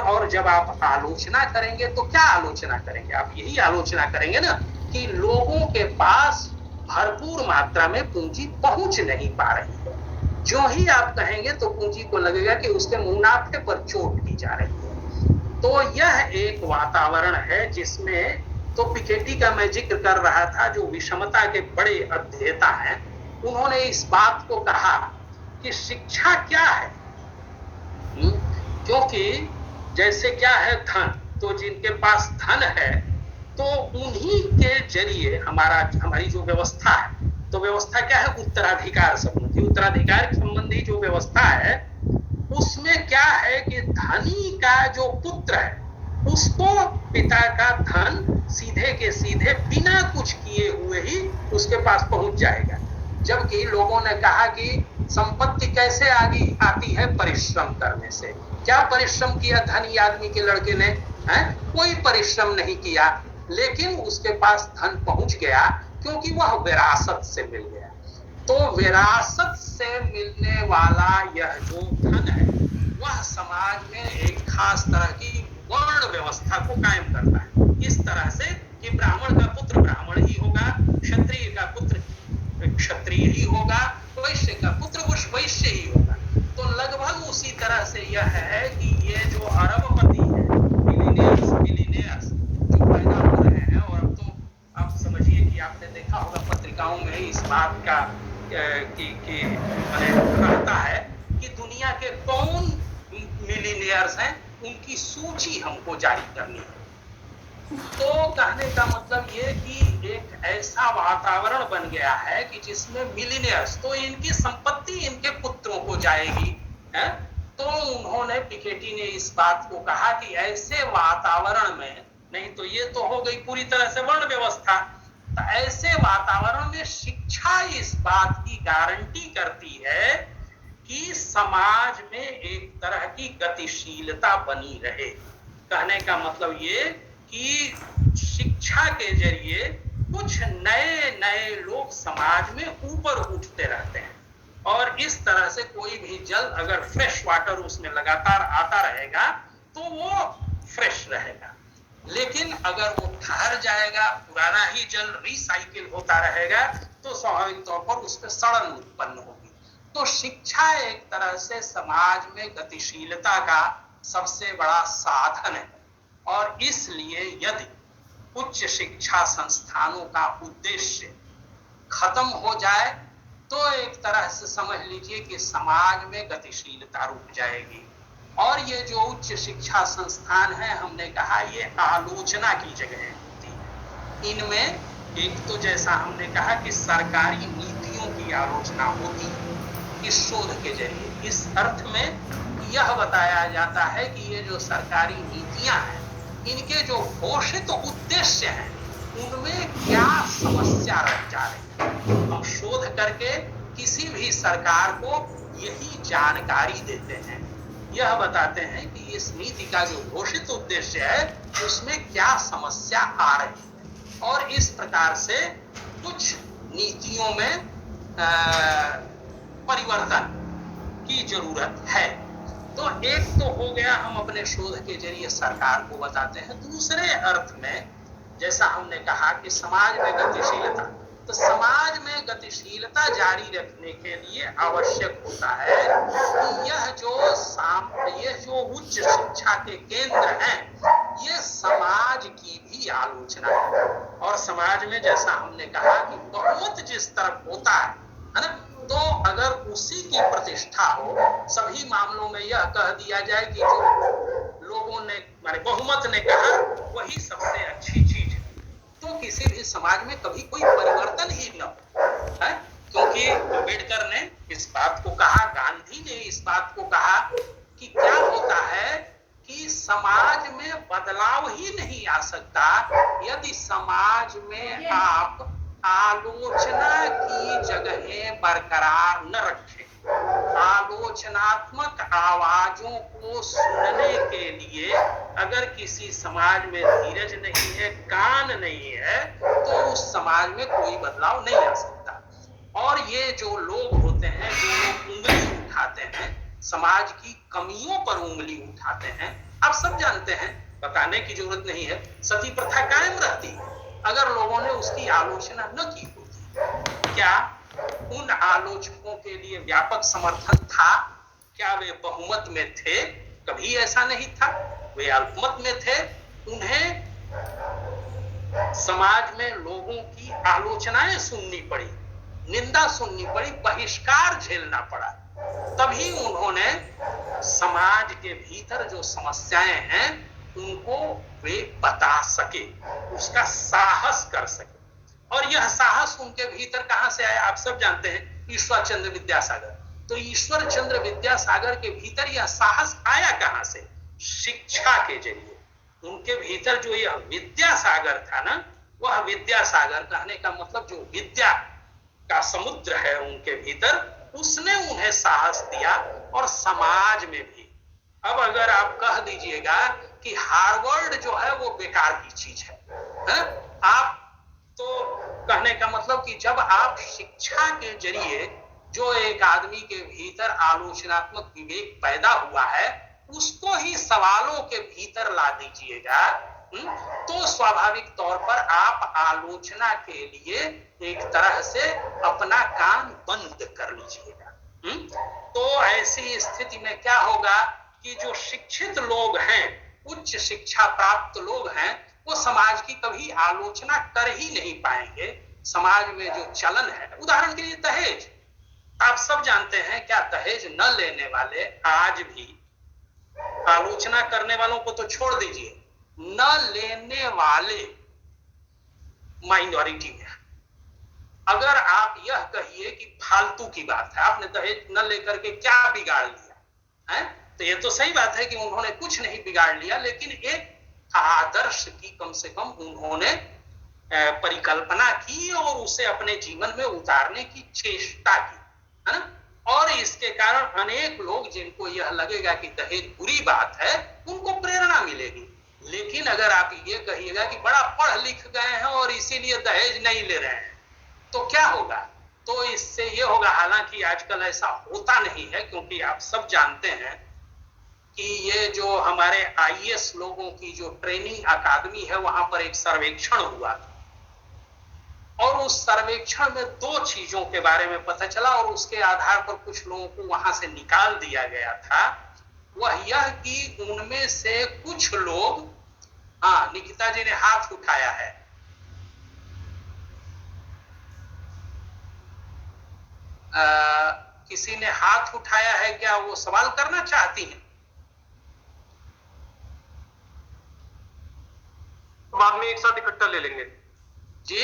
और जब आप आलोचना करेंगे तो क्या आलोचना करेंगे? आप यही आलोचना करेंगे ना कि लोगों के पास भरपूर मात्रा में पूंजी पहुंच नहीं पा रही है। जो ही आप कहेंगे तो पूंजी को लगेगा कि उसके मुनाफे पर चोट की जा रही है। तो यह एक वातावरण है जिसमें, तो पिकेटी का मैं जिक्र कर रहा था, जो विषमता के बड़े अध्येता हैं, उन्होंने इस बात को कहा कि शिक्षा क्या है। क्योंकि जैसे क्या है धन, तो जिनके पास धन है तो उन्हीं के जरिए हमारी जो व्यवस्था है तो व्यवस्था क्या है? उत्तराधिकार संबंधी। उत्तराधिकार संबंधी जो व्यवस्था है उसमें क्या है कि धनी का जो पुत्र है उसको पिता का धन सीधे के सीधे बिना कुछ किए हुए ही उसके पास पहुंच जाएगा। जबकि लोगों ने कहा कि संपत्ति कैसे आती है? परिश्रम करने से। क्या परिश्रम किया धनी आदमी के लड़के ने? कोई परिश्रम नहीं किया, लेकिन उसके पास धन पहुंच गया क्योंकि वह विरासत से मिल गया। तो विरासत से मिलने वाला यह जो धन है वह समाज में एक खास तरह की वर्ण व्यवस्था को कायम करता है। इस तरह से कि ब्राह्मण का पुत्र ब्राह्मण ही होगा, क्षत्रिय का पुत्र क्षत्रिय ही होगा, वैश्य का पुत्र वैश्य ही होगा। तो लगभग उसी तरह से यह है कि ये जो अरबपति है, मिलीनियर्स जो पैदा हो रहे हैं, और अब तो आप समझिए कि आपने देखा होगा पत्रिकाओं में इस बात का कि रहता है कि दुनिया के कौन मिलीनियर्स हैं उनकी सूची हमको जारी करनी है। तो कहने का मतलब ये कि एक ऐसा वातावरण बन गया है कि जिसमें मिलीनियर्स, तो इनकी संपत्ति इनके पुत्रों को जाएगी है? तो उन्होंने पिकेटी ने इस बात को कहा कि ऐसे वातावरण में, नहीं तो ये तो हो गई पूरी तरह से वर्ण व्यवस्था, तो ऐसे वातावरण में शिक्षा इस बात की गारंटी करती है कि समाज में एक तरह की गतिशीलता बनी रहे। कहने का मतलब ये कि शिक्षा के जरिए कुछ नए नए लोग समाज में ऊपर उठते रहते हैं, और इस तरह से कोई भी जल अगर फ्रेश वाटर उसमें लगातार आता रहेगा तो वो फ्रेश रहेगा। लेकिन अगर वो ठहर जाएगा, पुराना ही जल रिसाइकिल होता रहेगा, तो स्वाभाविक तौर पर उसमें सड़न उत्पन्न होगी। तो शिक्षा एक तरह से समाज में गतिशीलता का सबसे बड़ा साधन है, और इसलिए यदि उच्च शिक्षा संस्थानों का उद्देश्य खत्म हो जाए तो एक तरह से समझ लीजिए कि समाज में गतिशीलता रुक जाएगी। और ये जो उच्च शिक्षा संस्थान है, हमने कहा ये आलोचना की जगह होती है। इनमें एक तो जैसा हमने कहा कि सरकारी नीतियों की आलोचना होती है इस शोध के जरिए। इस अर्थ में यह बताया जाता है कि ये जो सरकारी नीतियां हैं, इनके जो घोषित उद्देश्य हैं उनमें क्या समस्या रह जा रही है। हम शोध करके किसी भी सरकार को यही जानकारी देते हैं, यह बताते हैं कि इस नीति का जो घोषित उद्देश्य है उसमें क्या समस्या आ रही है, और इस प्रकार से कुछ नीतियों में परिवर्तन की जरूरत है। तो एक तो हो गया हम अपने शोध के जरिए सरकार को बताते हैं। दूसरे अर्थ में जैसा हमने कहा कि समाज में गतिशीलता, तो समाज में गतिशीलता जारी रखने के लिए आवश्यक होता है कि यह जो उच्च शिक्षा के केंद्र हैं ये समाज की भी आलोचना है। और समाज में जैसा हमने कहा कि बहुमत जिस तरफ होता है ना, तो अगर उसी की प्रतिष्ठा हो, सभी मामलों में यह कह दिया जाए कि जो लोगों ने माने बहुमत ने कहा वही सबसे अच्छी चीज है, तो किसी भी समाज में कभी कोई परिवर्तन ही न हो। क्योंकि अम्बेडकर ने इस बात को कहा, गांधी ने इस बात को कहा कि क्या होता है कि समाज में बदलाव ही नहीं आ सकता यदि समाज में आप आलोचना की जगहें बरकरार न रखें। आलोचनात्मक आवाजों को सुनने के लिए अगर किसी समाज में धीरज नहीं है, कान नहीं है, तो उस समाज में कोई बदलाव नहीं आ सकता। और ये जो लोग होते हैं, जो लोग उंगली उठाते हैं, समाज की कमियों पर उंगली उठाते हैं, आप सब जानते हैं, बताने की जरूरत नहीं है, सती प्रथा कायम रहती अगर लोगों ने उसकी आलोचना न की होती। क्या उन आलोचकों के लिए व्यापक समर्थन था? क्या वे बहुमत में थे? कभी ऐसा नहीं था, वे अल्पमत में थे। उन्हें समाज में लोगों की आलोचनाएं सुननी पड़ी, निंदा सुननी पड़ी, बहिष्कार झेलना पड़ा, तभी उन्होंने समाज के भीतर जो समस्याएं हैं उनको वे बता सके, उसका साहस कर सके। और यह साहस उनके भीतर कहां से आया, आप सब जानते हैं, ईश्वर चंद्र विद्यासागर। तो ईश्वर चंद्र विद्यासागर के भीतर यह साहस आया कहां से? शिक्षा के जरिए। उनके भीतर जो यह विद्यासागर था ना, वह विद्यासागर, कहने का मतलब जो विद्या का समुद्र है उनके भीतर, उसने उन्हें साहस दिया। और समाज में भी, अब अगर आप कह दीजिएगा कि हार्वर्ड जो है वो बेकार की चीज है? आप तो कहने का मतलब कि जब आप शिक्षा के जरिए जो एक आदमी के भीतर आलोचनात्मक विवेक पैदा हुआ है, उसको ही सवालों के भीतर ला दीजिएगा, तो स्वाभाविक तौर पर आप आलोचना के लिए एक तरह से अपना कान बंद कर लीजिएगा। तो ऐसी स्थिति में क्या होगा कि जो शिक्षित लोग हैं, उच्च शिक्षा प्राप्त लोग हैं, वो समाज की कभी आलोचना कर ही नहीं पाएंगे। समाज में जो चलन है, उदाहरण के लिए दहेज, आप सब जानते हैं, क्या दहेज न लेने वाले आज भी, आलोचना करने वालों को तो छोड़ दीजिए, न लेने वाले माइनॉरिटी में। अगर आप यह कहिए कि फालतू की बात है, आपने दहेज न लेकर के क्या बिगाड़ लिया है, तो ये तो सही बात है कि उन्होंने कुछ नहीं बिगाड़ लिया, लेकिन एक आदर्श की कम से कम उन्होंने परिकल्पना की और उसे अपने जीवन में उतारने की चेष्टा की, है ना। और इसके कारण अनेक लोग, जिनको यह लगेगा कि दहेज बुरी बात है, उनको प्रेरणा मिलेगी। लेकिन अगर आप ये कहिएगा कि बड़ा पढ़ लिख गए हैं और इसीलिए दहेज नहीं ले रहे हैं, तो क्या होगा? तो इससे ये होगा, हालांकि आजकल ऐसा होता नहीं है, क्योंकि आप सब जानते हैं कि ये जो हमारे आईएएस लोगों की जो ट्रेनिंग अकादमी है, वहां पर एक सर्वेक्षण हुआ और उस सर्वेक्षण में 2 चीजों के बारे में पता चला और उसके आधार पर कुछ लोगों को वहां से निकाल दिया गया था। वह यह कि उनमें से कुछ लोग, हाँ, निकिता जी ने हाथ उठाया है, किसी ने हाथ उठाया है, क्या वो सवाल करना चाहती हैं? बाद में एक साथ इकट्ठा ले लेंगे जी,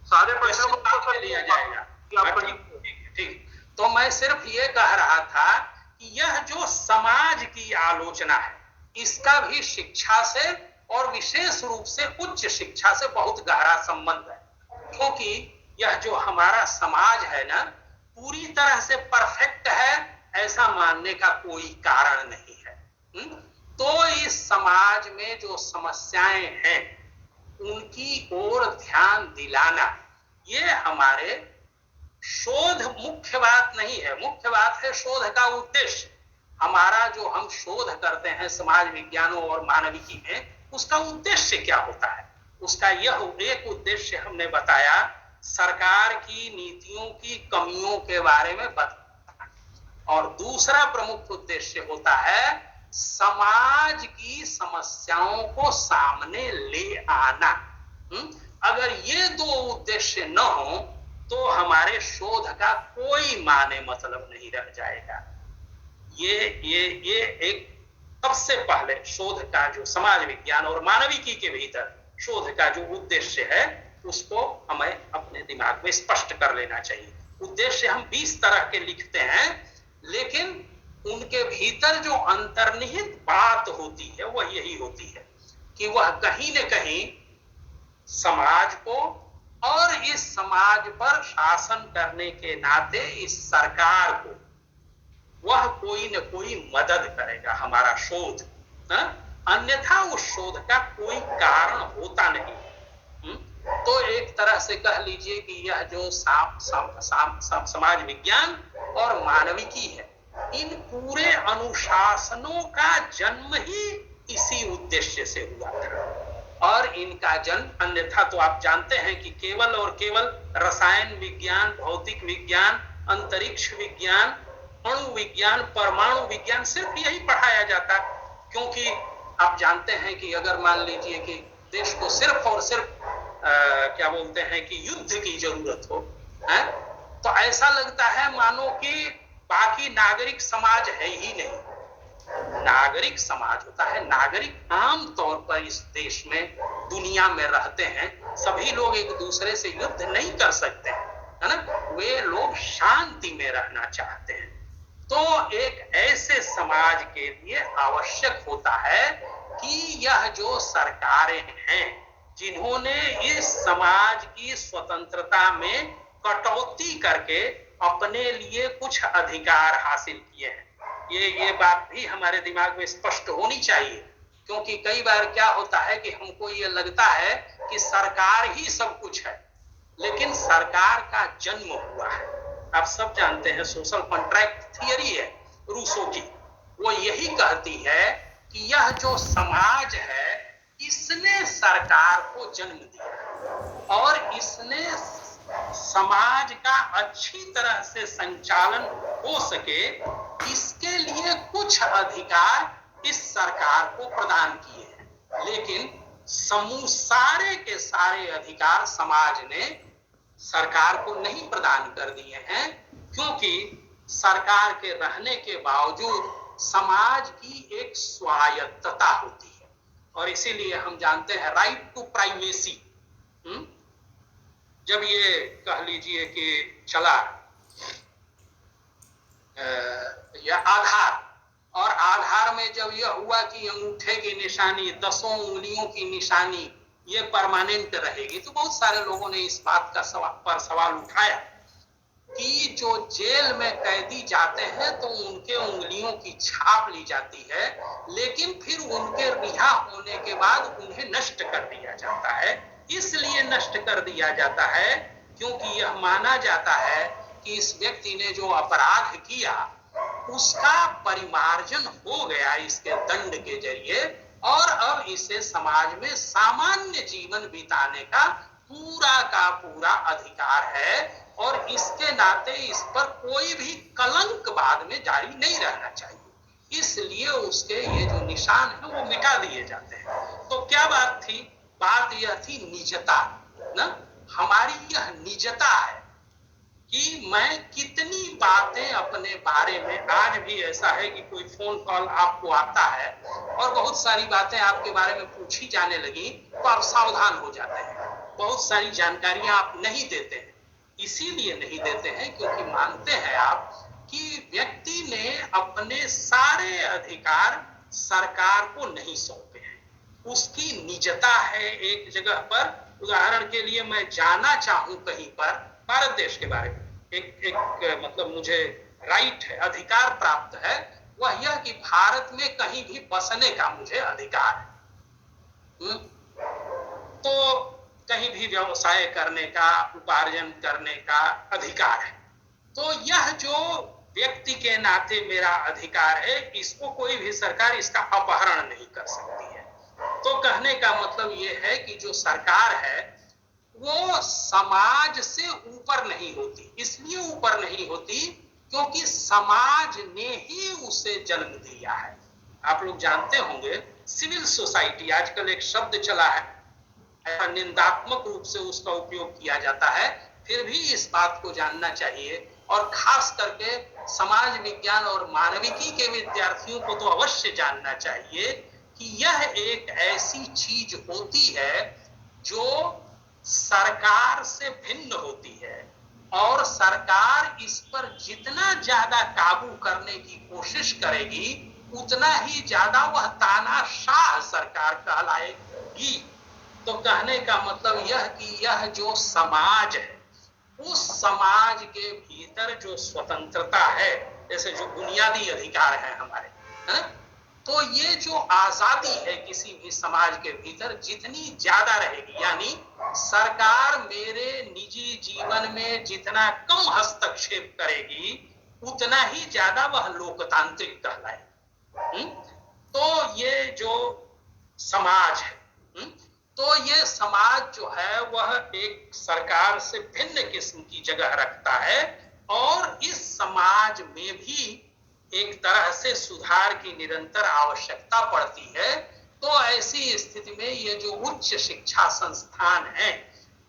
सारे प्रश्नों को लिया जाएगा। ठीक, तो मैं सिर्फ ये कह रहा था कि यह जो समाज की आलोचना है, इसका भी शिक्षा से और विशेष रूप से उच्च शिक्षा से बहुत गहरा संबंध है, क्योंकि यह जो हमारा समाज है ना, पूरी तरह से परफेक्ट है ऐसा मानने का कोई कारण नहीं है। तो इस समाज में जो समस्याएं हैं, उनकी ओर ध्यान दिलाना, ये हमारे शोध मुख्य बात नहीं है। मुख्य बात है शोध का उद्देश्य। हमारा जो हम शोध करते हैं समाज विज्ञानों और मानविकी में, उसका उद्देश्य क्या होता है? उसका यह एक उद्देश्य हमने बताया, सरकार की नीतियों की कमियों के बारे में बताना, और दूसरा प्रमुख उद्देश्य होता है समाज की समस्याओं को सामने ले आना। अगर ये 2 उद्देश्य न हो तो हमारे शोध का कोई माने मतलब नहीं रह जाएगा। ये एक सबसे पहले शोध का जो समाज विज्ञान और मानविकी के भीतर शोध का जो उद्देश्य है, उसको हमें अपने दिमाग में स्पष्ट कर लेना चाहिए। उद्देश्य हम 20 तरह के लिखते हैं, लेकिन उनके भीतर जो अंतर्निहित बात होती है वह यही होती है कि वह कहीं न कहीं समाज को और इस समाज पर शासन करने के नाते इस सरकार को वह कोई न कोई मदद करेगा, हमारा शोध, अन्यथा उस शोध का कोई कारण होता नहीं। तो एक तरह से कह लीजिए कि यह जो समाज विज्ञान और मानविकी है, इन पूरे अनुशासनों का जन्म ही इसी उद्देश्य से हुआ था। और इनका जन्म, अन्यथा तो आप जानते हैं कि केवल और केवल रसायन विज्ञान, भौतिक विज्ञान, अंतरिक्ष विज्ञान, अणु विज्ञान, परमाणु विज्ञान, सिर्फ यही पढ़ाया जाता। क्योंकि आप जानते हैं कि अगर मान लीजिए कि देश को सिर्फ और सिर्फ क्या बोलते हैं कि युद्ध की जरूरत हो, तो ऐसा लगता है मानो कि बाकी नागरिक समाज है ही नहीं। नागरिक समाज होता है। नागरिक आम तौर पर इस देश में, दुनिया में रहते हैं, सभी लोग एक दूसरे से युद्ध नहीं कर सकते हैं, है ना। वे लोग शांति में रहना चाहते हैं। तो एक ऐसे समाज के लिए आवश्यक होता है कि यह जो सरकारें हैं, जिन्होंने इस समाज की स्वतंत्रता में कटौती करके अपने लिए कुछ अधिकार हासिल किए हैं, ये बात भी हमारे दिमाग में स्पष्ट होनी चाहिए। क्योंकि कई बार क्या होता है कि हमको ये लगता है कि सरकार ही सब कुछ है, लेकिन सरकार का जन्म हुआ है। आप सब जानते हैं, सोशल कॉन्ट्रैक्ट थियरी है रूसो की, वो यही कहती है कि यह जो समाज है, इसने सरकार को जन्म दिया और इसने समाज का अच्छी तरह से संचालन हो सके, इसके लिए कुछ अधिकार इस सरकार को प्रदान किए हैं। लेकिन समूह सारे के सारे अधिकार समाज ने सरकार को नहीं प्रदान कर दिए हैं, क्योंकि सरकार के रहने के बावजूद समाज की एक स्वायत्तता होती है। और इसीलिए हम जानते हैं राइट टू प्राइमेसी, जब ये कह लीजिए कि चला या आधार, और आधार में जब यह हुआ कि अंगूठे की निशानी, 10 उंगलियों की निशानी ये परमानेंट रहेगी, तो बहुत सारे लोगों ने इस बात का सवाल उठाया कि जो जेल में कैदी जाते हैं तो उनके उंगलियों की छाप ली जाती है, लेकिन फिर उनके रिहा होने के बाद उन्हें नष्ट कर दिया जाता है। इसलिए नष्ट कर दिया जाता है क्योंकि यह माना जाता है कि इस व्यक्ति ने जो अपराध किया उसका परिमार्जन हो गया इसके दंड के जरिए, और अब इसे समाज में सामान्य जीवन बिताने का पूरा अधिकार है, और इसके नाते इस पर कोई भी कलंक बाद में जारी नहीं रहना चाहिए। इसलिए उसके ये जो निशान है वो मिटा दिए जाते हैं। तो क्या बात थी? बात यह थी निजता, ना, हमारी यह निजता है कि मैं कितनी बातें अपने बारे में, आज भी ऐसा है कि कोई फोन कॉल आपको आता है और बहुत सारी बातें आपके बारे में पूछी जाने लगी तो आप सावधान हो जाते हैं, बहुत सारी जानकारियां आप नहीं देते हैं। इसीलिए नहीं देते हैं क्योंकि मानते हैं आप कि व्यक्ति ने अपने सारे अधिकार सरकार को नहीं सौंपे हैं, उसकी निजता है एक जगह पर। उदाहरण के लिए मैं जाना चाहूं कहीं पर भारत देश के बारे में, एक मतलब मुझे राइट है, अधिकार प्राप्त है, वह यह कि भारत में कहीं भी बसने का मुझे अधिकार है। तो कहीं भी व्यवसाय करने का, उपार्जन करने का अधिकार है। तो यह जो व्यक्ति के नाते मेरा अधिकार है, इसको कोई भी सरकार इसका अपहरण नहीं कर सकती है। तो कहने का मतलब यह है कि जो सरकार है वो समाज से ऊपर नहीं होती। इसलिए ऊपर नहीं होती क्योंकि समाज ने ही उसे जन्म दिया है। आप लोग जानते होंगे सिविल सोसाइटी, आजकल एक शब्द चला है, निंदात्मक रूप से उसका उपयोग किया जाता है, फिर भी इस बात को जानना चाहिए, और खास करके समाज विज्ञान और मानविकी के विद्यार्थियों को तो अवश्य जानना चाहिए कि यह एक ऐसी चीज होती है जो सरकार से भिन्न होती है, और सरकार इस पर जितना ज्यादा काबू करने की कोशिश करेगी उतना ही ज्यादा वह तानाशाह सरकार कहलाएगी। तो कहने का मतलब यह कि यह जो समाज है, उस समाज के भीतर जो स्वतंत्रता है, जैसे जो बुनियादी अधिकार है हमारे, है ना, तो ये जो आजादी है किसी भी समाज के भीतर जितनी ज्यादा रहेगी, यानी सरकार मेरे निजी जीवन में जितना कम हस्तक्षेप करेगी उतना ही ज्यादा वह लोकतांत्रिक कहलाए। तो ये जो समाज है, तो ये समाज जो है वह एक सरकार से भिन्न किस्म की जगह रखता है, और इस समाज में भी एक तरह से सुधार की निरंतर आवश्यकता पड़ती है। तो ऐसी स्थिति में ये जो उच्च शिक्षा संस्थान है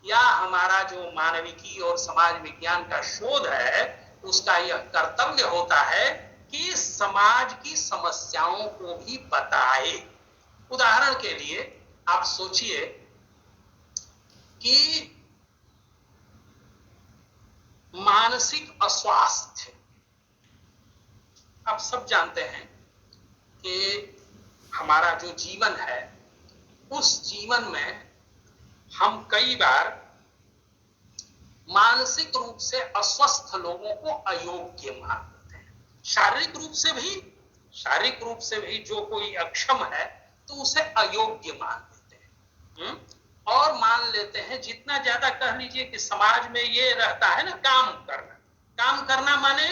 या हमारा जो मानविकी और समाज विज्ञान का शोध है, उसका यह कर्तव्य होता है कि समाज की समस्याओं को भी बताए। उदाहरण के लिए आप सोचिए कि मानसिक अस्वास्थ्य, आप सब जानते हैं कि हमारा जो जीवन है उस जीवन में हम कई बार मानसिक रूप से अस्वस्थ लोगों को अयोग्य मान लेते हैं। शारीरिक रूप से भी जो कोई अक्षम है तो उसे अयोग्य मान लेते हैं। और मान लेते हैं, जितना ज्यादा कह लीजिए कि समाज में ये रहता है ना, काम करना माने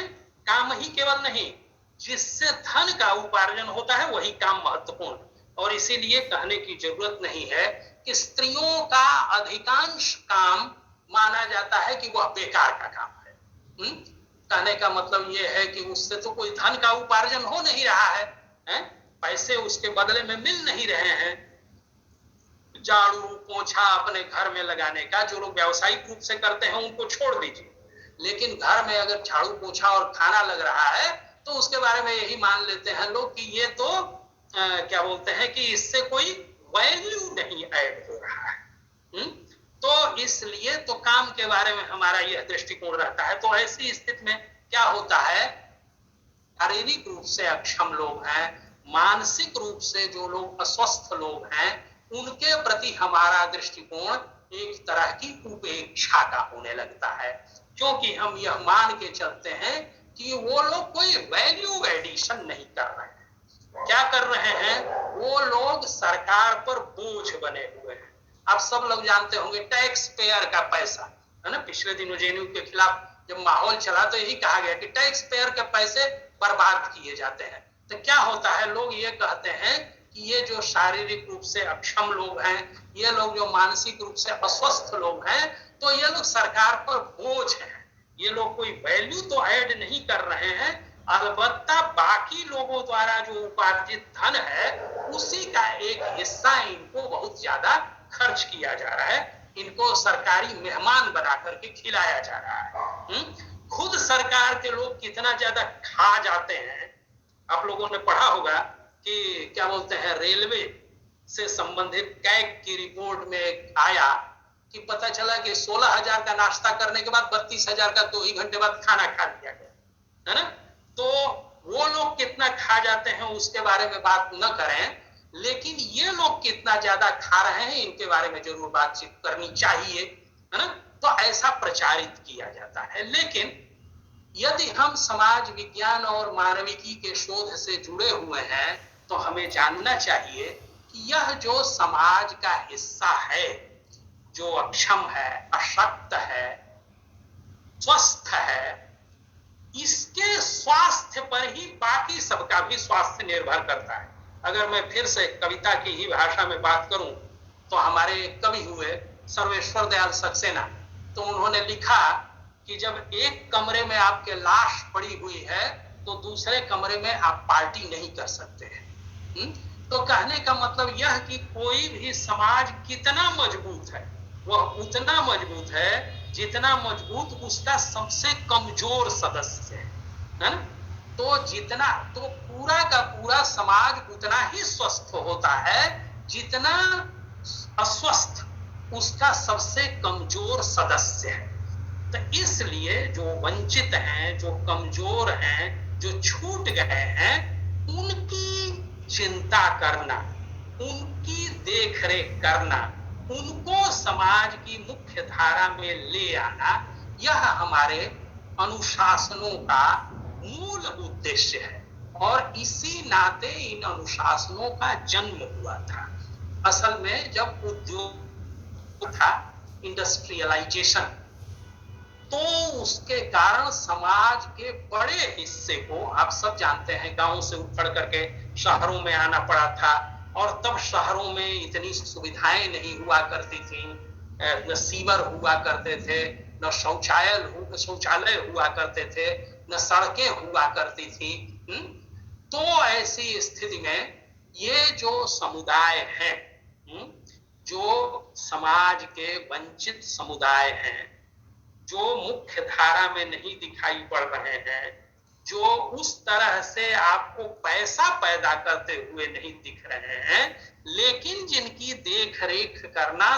काम ही केवल नहीं, जिससे धन का उपार्जन होता है वही काम महत्वपूर्ण। और इसीलिए कहने की जरूरत नहीं है कि स्त्रियों का अधिकांश काम माना जाता है कि वह बेकार का काम है। कहने का मतलब यह है कि उससे तो कोई धन का उपार्जन हो नहीं रहा है, पैसे उसके बदले में मिल नहीं रहे हैं। झाड़ू पोछा अपने घर में लगाने का जो लोग व्यावसायिक रूप से करते हैं उनको छोड़ दीजिए, लेकिन घर में अगर झाड़ू पोछा और खाना लग रहा है तो उसके बारे में यही मान लेते हैं लोग कि ये तो क्या बोलते हैं कि इससे कोई वैल्यू नहीं ऐड हो रहा है। तो इसलिए तो काम के बारे में हमारा यह दृष्टिकोण रहता है। तो ऐसी स्थिति में क्या होता है, शारीरिक रूप से अक्षम लोग हैं, मानसिक रूप से जो लोग अस्वस्थ लोग हैं, उनके प्रति हमारा दृष्टिकोण एक तरह की उपेक्षा का होने लगता है, क्योंकि हम यह मान के चलते हैं कि वो लोग कोई वैल्यू एडिशन नहीं कर रहे हैं। क्या कर रहे हैं, वो लोग सरकार पर बोझ बने हुए हैं। आप सब लोग जानते होंगे टैक्स पेयर का पैसा है ना। पिछले दिनों जेएनयू के खिलाफ जब माहौल चला तो यही कहा गया कि टैक्स पेयर के पैसे बर्बाद किए जाते हैं। तो क्या होता है, लोग ये कहते हैं कि ये जो शारीरिक रूप से अक्षम लोग हैं, ये लोग जो मानसिक रूप से अस्वस्थ लोग हैं, तो ये लोग सरकार पर बोझ हैं, ये लोग कोई वैल्यू तो ऐड नहीं कर रहे हैं, अलबत्ता बाकी लोगों द्वारा जो उपार्जित धन है उसी का एक हिस्सा इनको बहुत ज्यादा खर्च किया जा रहा है, इनको सरकारी मेहमान बना करके खिलाया जा रहा है। खुद सरकार के लोग कितना ज्यादा खा जाते हैं। आप लोगों ने पढ़ा होगा कि क्या बोलते हैं, रेलवे से संबंधित कैग की रिपोर्ट में आया कि पता चला कि 16,000 का नाश्ता करने के बाद 32,000 का 2 ही घंटे बाद खाना खा लिया गया है ना। तो वो लोग कितना खा जाते हैं उसके बारे में बात न करें, लेकिन ये लोग कितना ज्यादा खा रहे हैं इनके बारे में जरूर बातचीत करनी चाहिए, है ना। तो ऐसा प्रचारित किया जाता है। लेकिन यदि हम समाज विज्ञान और मानविकी के शोध से जुड़े हुए हैं तो हमें जानना चाहिए कि यह जो समाज का हिस्सा है, जो अक्षम है, अशक्त है, स्वस्थ है, इसके स्वास्थ्य पर ही बाकी सबका भी स्वास्थ्य निर्भर करता है। अगर मैं फिर से कविता की ही भाषा में बात करूं तो हमारे कवि हुए सर्वेश्वर दयाल सक्सेना, तो उन्होंने लिखा कि जब एक कमरे में आपके लाश पड़ी हुई है तो दूसरे कमरे में आप पार्टी नहीं कर सकते हैं। तो कहने का मतलब यह कि कोई भी समाज कितना मजबूत है, वह उतना मजबूत है जितना मजबूत उसका सबसे कमजोर सदस्य है ना। तो पूरा का पूरा समाज उतना ही स्वस्थ होता है जितना अस्वस्थ उसका सबसे कमजोर सदस्य है। तो इसलिए जो वंचित हैं, जो कमजोर हैं, जो छूट गए हैं, उनकी चिंता करना, उनकी देखरेख करना, उनको समाज की मुख्य धारा में ले आना, यह हमारे अनुशासनों का मूल उद्देश्य है। और इसी नाते इन अनुशासनों का जन्म हुआ था। असल में जब उद्योग था, इंडस्ट्रियलाइजेशन, तो उसके कारण समाज के बड़े हिस्से को, आप सब जानते हैं, गांवों से उखड़ करके शहरों में आना पड़ा था। और तब शहरों में इतनी सुविधाएं नहीं हुआ करती थी, न सीवर हुआ करते थे, न शौचालय हुआ करते थे, न सड़कें हुआ करती थी। तो ऐसी स्थिति में ये जो समुदाय हैं, जो समाज के वंचित समुदाय हैं, जो मुख्य धारा में नहीं दिखाई पड़ रहे हैं, जो उस तरह से आपको पैसा पैदा करते हुए नहीं दिख रहे हैं, लेकिन जिनकी देख रेख करना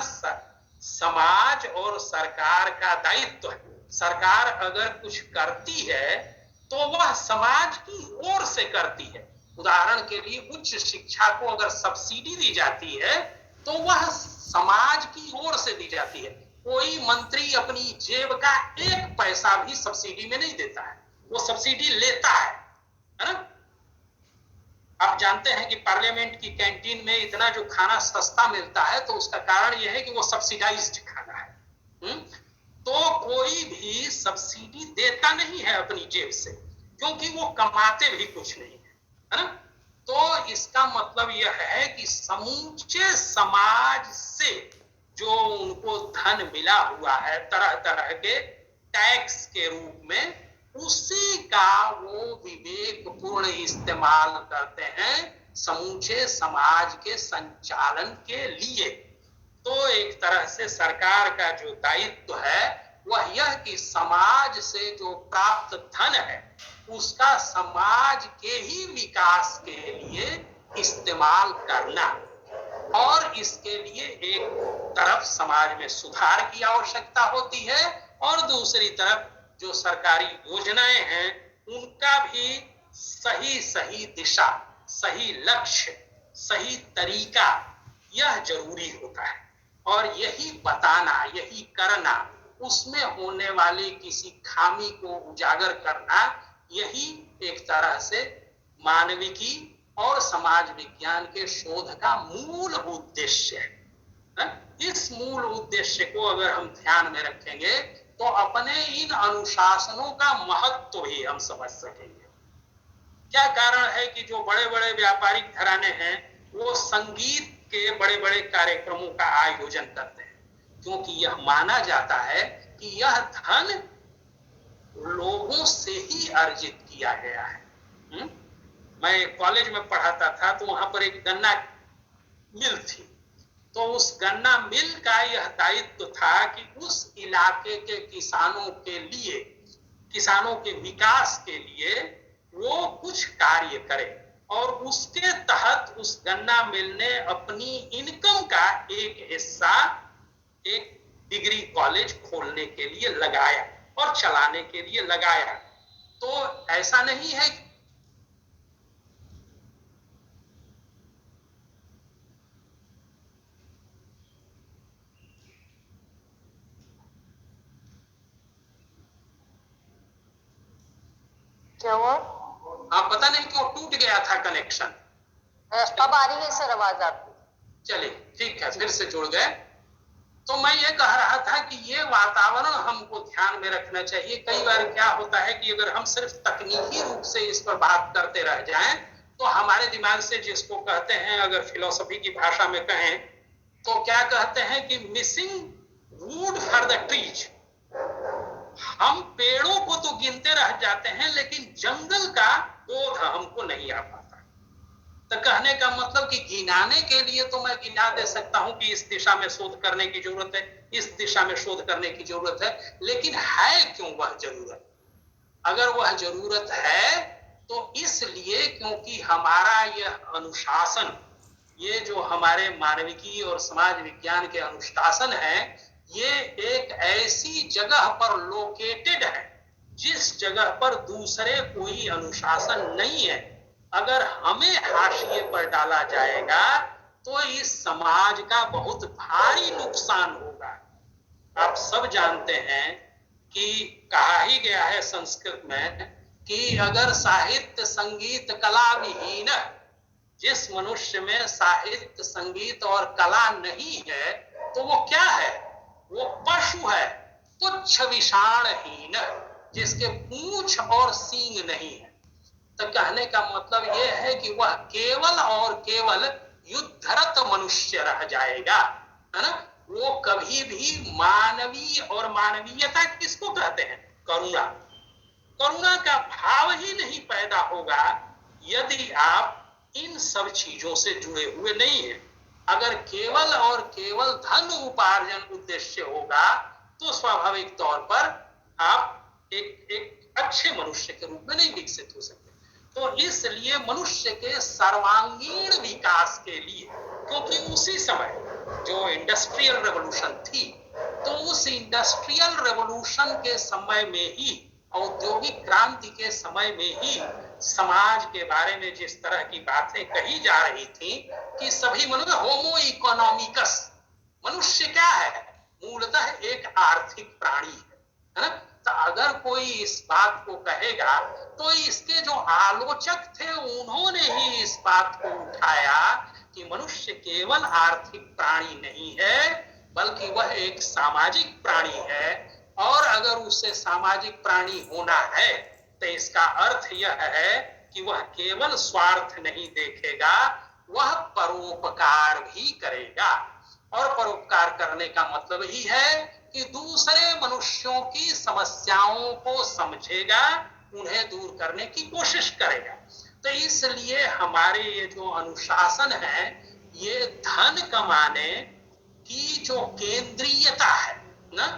समाज और सरकार का दायित्व है। सरकार अगर कुछ करती है तो वह समाज की ओर से करती है। उदाहरण के लिए उच्च शिक्षा को अगर सब्सिडी दी जाती है तो वह समाज की ओर से दी जाती है। कोई मंत्री अपनी जेब का एक पैसा भी सब्सिडी में नहीं देता है, वो सब्सिडी लेता है ना। आप जानते हैं कि पार्लियामेंट की कैंटीन में इतना जो खाना सस्ता मिलता है तो उसका कारण यह है कि वो सब्सिडाइज्ड खाना है। तो कोई भी सब्सिडी देता नहीं है अपनी जेब से, क्योंकि वो कमाते भी कुछ नहीं है ना। तो इसका मतलब यह है कि समूचे समाज से जो उनको धन मिला हुआ है तरह तरह के टैक्स के रूप में, उसी का वो विवेकपूर्ण इस्तेमाल करते हैं समूचे समाज के संचालन के लिए। तो एक तरह से सरकार का जो दायित्व है वह यह कि समाज से जो प्राप्त धन है उसका समाज के ही विकास के लिए इस्तेमाल करना, और इसके लिए एक तरफ समाज में सुधार की आवश्यकता होती है और दूसरी तरफ जो सरकारी योजनाएं हैं उनका भी सही दिशा, सही लक्ष्य, सही तरीका यह जरूरी होता है। और यही बताना, यही करना, उसमें होने वाली किसी खामी को उजागर करना, यही एक तरह से मानविकी और समाज विज्ञान के शोध का मूल उद्देश्य है। इस मूल उद्देश्य को अगर हम ध्यान में रखेंगे तो अपने इन अनुशासनों का महत्व भी हम समझ सकेंगे। क्या कारण है कि जो बड़े बड़े व्यापारिक घराने हैं वो संगीत के बड़े बड़े कार्यक्रमों का आयोजन करते हैं? क्योंकि यह माना जाता है कि यह धन लोगों से ही अर्जित किया गया है। मैं कॉलेज में पढ़ाता था तो वहां पर एक गन्ना मिल थी, तो उस गन्ना मिल का यह दायित्व था कि उस इलाके के किसानों के लिए, किसानों के विकास के लिए वो कुछ कार्य करे, और उसके तहत उस गन्ना मिल ने अपनी इनकम का एक हिस्सा एक डिग्री कॉलेज खोलने के लिए लगाया और चलाने के लिए लगाया। तो ऐसा नहीं है क्या हुआ? आप पता नहीं क्यों टूट गया था कनेक्शन। अब आ रही है सर आवाज आपकी? चलिए ठीक है, फिर से जुड़ गए। तो मैं ये कह रहा था कि ये वातावरण हमको ध्यान में रखना चाहिए। कई बार क्या होता है कि अगर हम सिर्फ तकनीकी रूप से इस पर बात करते रह जाएं तो हमारे दिमाग से, जिसको कहते हैं अगर फिलॉसफी की भाषा में कहें तो क्या कहते हैं कि missing would for the trees. हम पेड़ों को तो गिनते रह जाते हैं लेकिन जंगल का बोध हमको नहीं आ पाता। तो कहने का मतलब कि गिनाने के लिए तो मैं गिना दे सकता हूं कि इस दिशा में शोध करने की जरूरत है, इस दिशा में शोध करने की जरूरत है, लेकिन है क्यों वह जरूरत? अगर वह जरूरत है तो इसलिए क्योंकि हमारा यह अनुशासन, ये जो हमारे मानविकी और समाज विज्ञान के अनुशासन है, ये एक ऐसी जगह पर लोकेटेड है जिस जगह पर दूसरे कोई अनुशासन नहीं है। अगर हमें हाशिए पर डाला जाएगा तो इस समाज का बहुत भारी नुकसान होगा। आप सब जानते हैं कि कहा ही गया है संस्कृत में कि अगर साहित्य संगीत कला विहीन, जिस मनुष्य में साहित्य संगीत और कला नहीं है तो वो क्या है? वो पशु है, तुच्छ विषाणहीन, जिसके पूंछ और सींग नहीं है। तो कहने का मतलब यह है कि वह केवल और केवल युद्धरत मनुष्य रह जाएगा, है ना। वो कभी भी मानवीय, और मानवीयता किसको कहते हैं? करुणा। करुणा का भाव ही नहीं पैदा होगा यदि आप इन सब चीजों से जुड़े हुए नहीं हैं। अगर केवल और केवल धन उपार्जन उद्देश्य होगा तो स्वाभाविक तौर पर आप एक अच्छे मनुष्य के रूप में नहीं विकसित हो सकते। तो इसलिए मनुष्य के सर्वांगीण विकास के लिए, क्योंकि उसी समय जो इंडस्ट्रियल रेवोल्यूशन थी, तो उस इंडस्ट्रियल रेवोल्यूशन के समय में ही, औद्योगिक क्रांति के समय में ही समाज के बारे में जिस तरह की बातें कही जा रही थी कि सभी मनुष्य होमो इकोनॉमिकस, मनुष्य क्या है, मूलतः एक आर्थिक प्राणी है ना। तो अगर कोई इस बात को कहेगा तो इसके जो आलोचक थे उन्होंने ही इस बात को उठाया कि मनुष्य केवल आर्थिक प्राणी नहीं है, बल्कि वह एक सामाजिक प्राणी है, और अगर उसे सामाजिक प्राणी होना है तो इसका अर्थ यह है कि वह केवल स्वार्थ नहीं देखेगा, वह परोपकार भी करेगा। और परोपकार करने का मतलब ही है कि दूसरे मनुष्यों की समस्याओं को समझेगा, उन्हें दूर करने की कोशिश करेगा। तो इसलिए हमारे ये जो अनुशासन है, ये धन कमाने की जो केंद्रीयता है ना,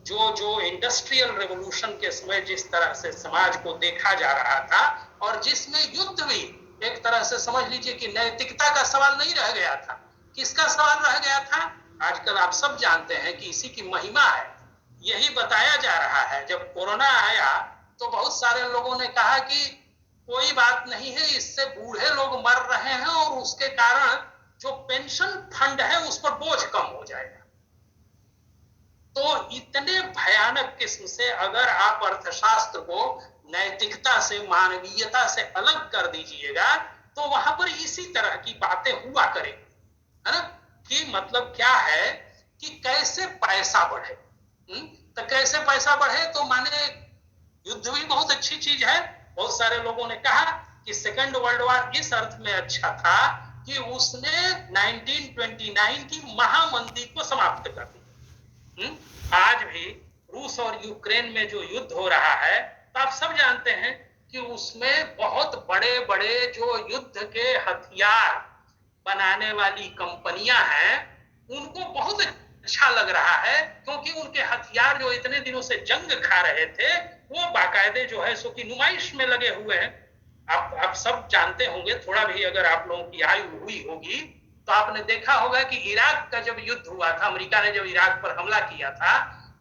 जो इंडस्ट्रियल रेवोल्यूशन के समय जिस तरह से समाज को देखा जा रहा था, और जिसमें युद्ध भी एक तरह से समझ लीजिए कि नैतिकता का सवाल नहीं रह गया था। किसका सवाल रह गया था? आजकल आप सब जानते हैं कि इसी की महिमा है। यही बताया जा रहा है, जब कोरोना आया तो बहुत सारे लोगों ने कहा कि कोई बात नहीं है, इससे बूढ़े लोग मर रहे हैं और उसके कारण जो पेंशन फंड है उस पर बोझ कम हो जाएगा। तो इतने भयानक किस्म से अगर आप अर्थशास्त्र को नैतिकता से, मानवीयता से अलग कर दीजिएगा, तो वहां पर इसी तरह की बातें हुआ करेंगी, है ना। कि मतलब क्या है कि कैसे पैसा बढ़े। तो कैसे पैसा बढ़े, तो माने युद्ध भी बहुत अच्छी चीज है। बहुत सारे लोगों ने कहा कि सेकेंड वर्ल्ड वॉर इस अर्थ में अच्छा था कि उसने 1929 की महामंदी को समाप्त कर दी। आज भी रूस और यूक्रेन में जो युद्ध हो रहा है, तो आप सब जानते हैं कि उसमें बहुत बड़े बड़े जो युद्ध के हथियार बनाने वाली कंपनियां हैं, उनको बहुत अच्छा लग रहा है, क्योंकि उनके हथियार जो इतने दिनों से जंग खा रहे थे, वो बाकायदे जो है सो की नुमाइश में लगे हुए हैं। आप सब जानते होंगे, थोड़ा भी अगर आप लोगों की आयु हुई होगी तो आपने देखा होगा कि इराक का जब युद्ध हुआ था, अमेरिका ने जब इराक पर हमला किया था,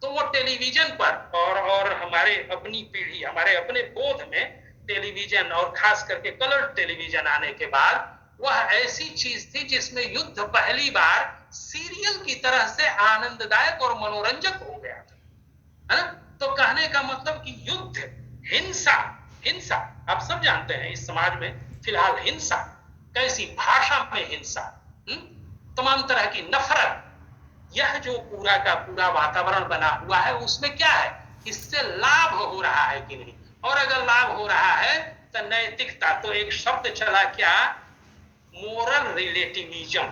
तो वो टेलीविजन पर और हमारे अपनी पीढ़ी, हमारे अपने बोध में टेलीविजन और खास करके कलर टेलीविजन आने के बाद वह ऐसी चीज थी जिसमें युद्ध पहली बार सीरियल की तरह से आनंददायक और मनोरंजक हो गया था, है ना। तो कहने का मतलब कि युद्ध, हिंसा, हिंसा आप सब जानते हैं इस समाज में फिलहाल हिंसा, कैसी भाषा में हिंसा, तमाम तरह की नफरत, यह जो पूरा का पूरा वातावरण बना हुआ है, उसमें क्या है, इससे लाभ हो रहा है कि नहीं। और अगर लाभ हो रहा है तो नैतिकता, तो एक शब्द चला क्या, मोरल रिलेटिविज्म।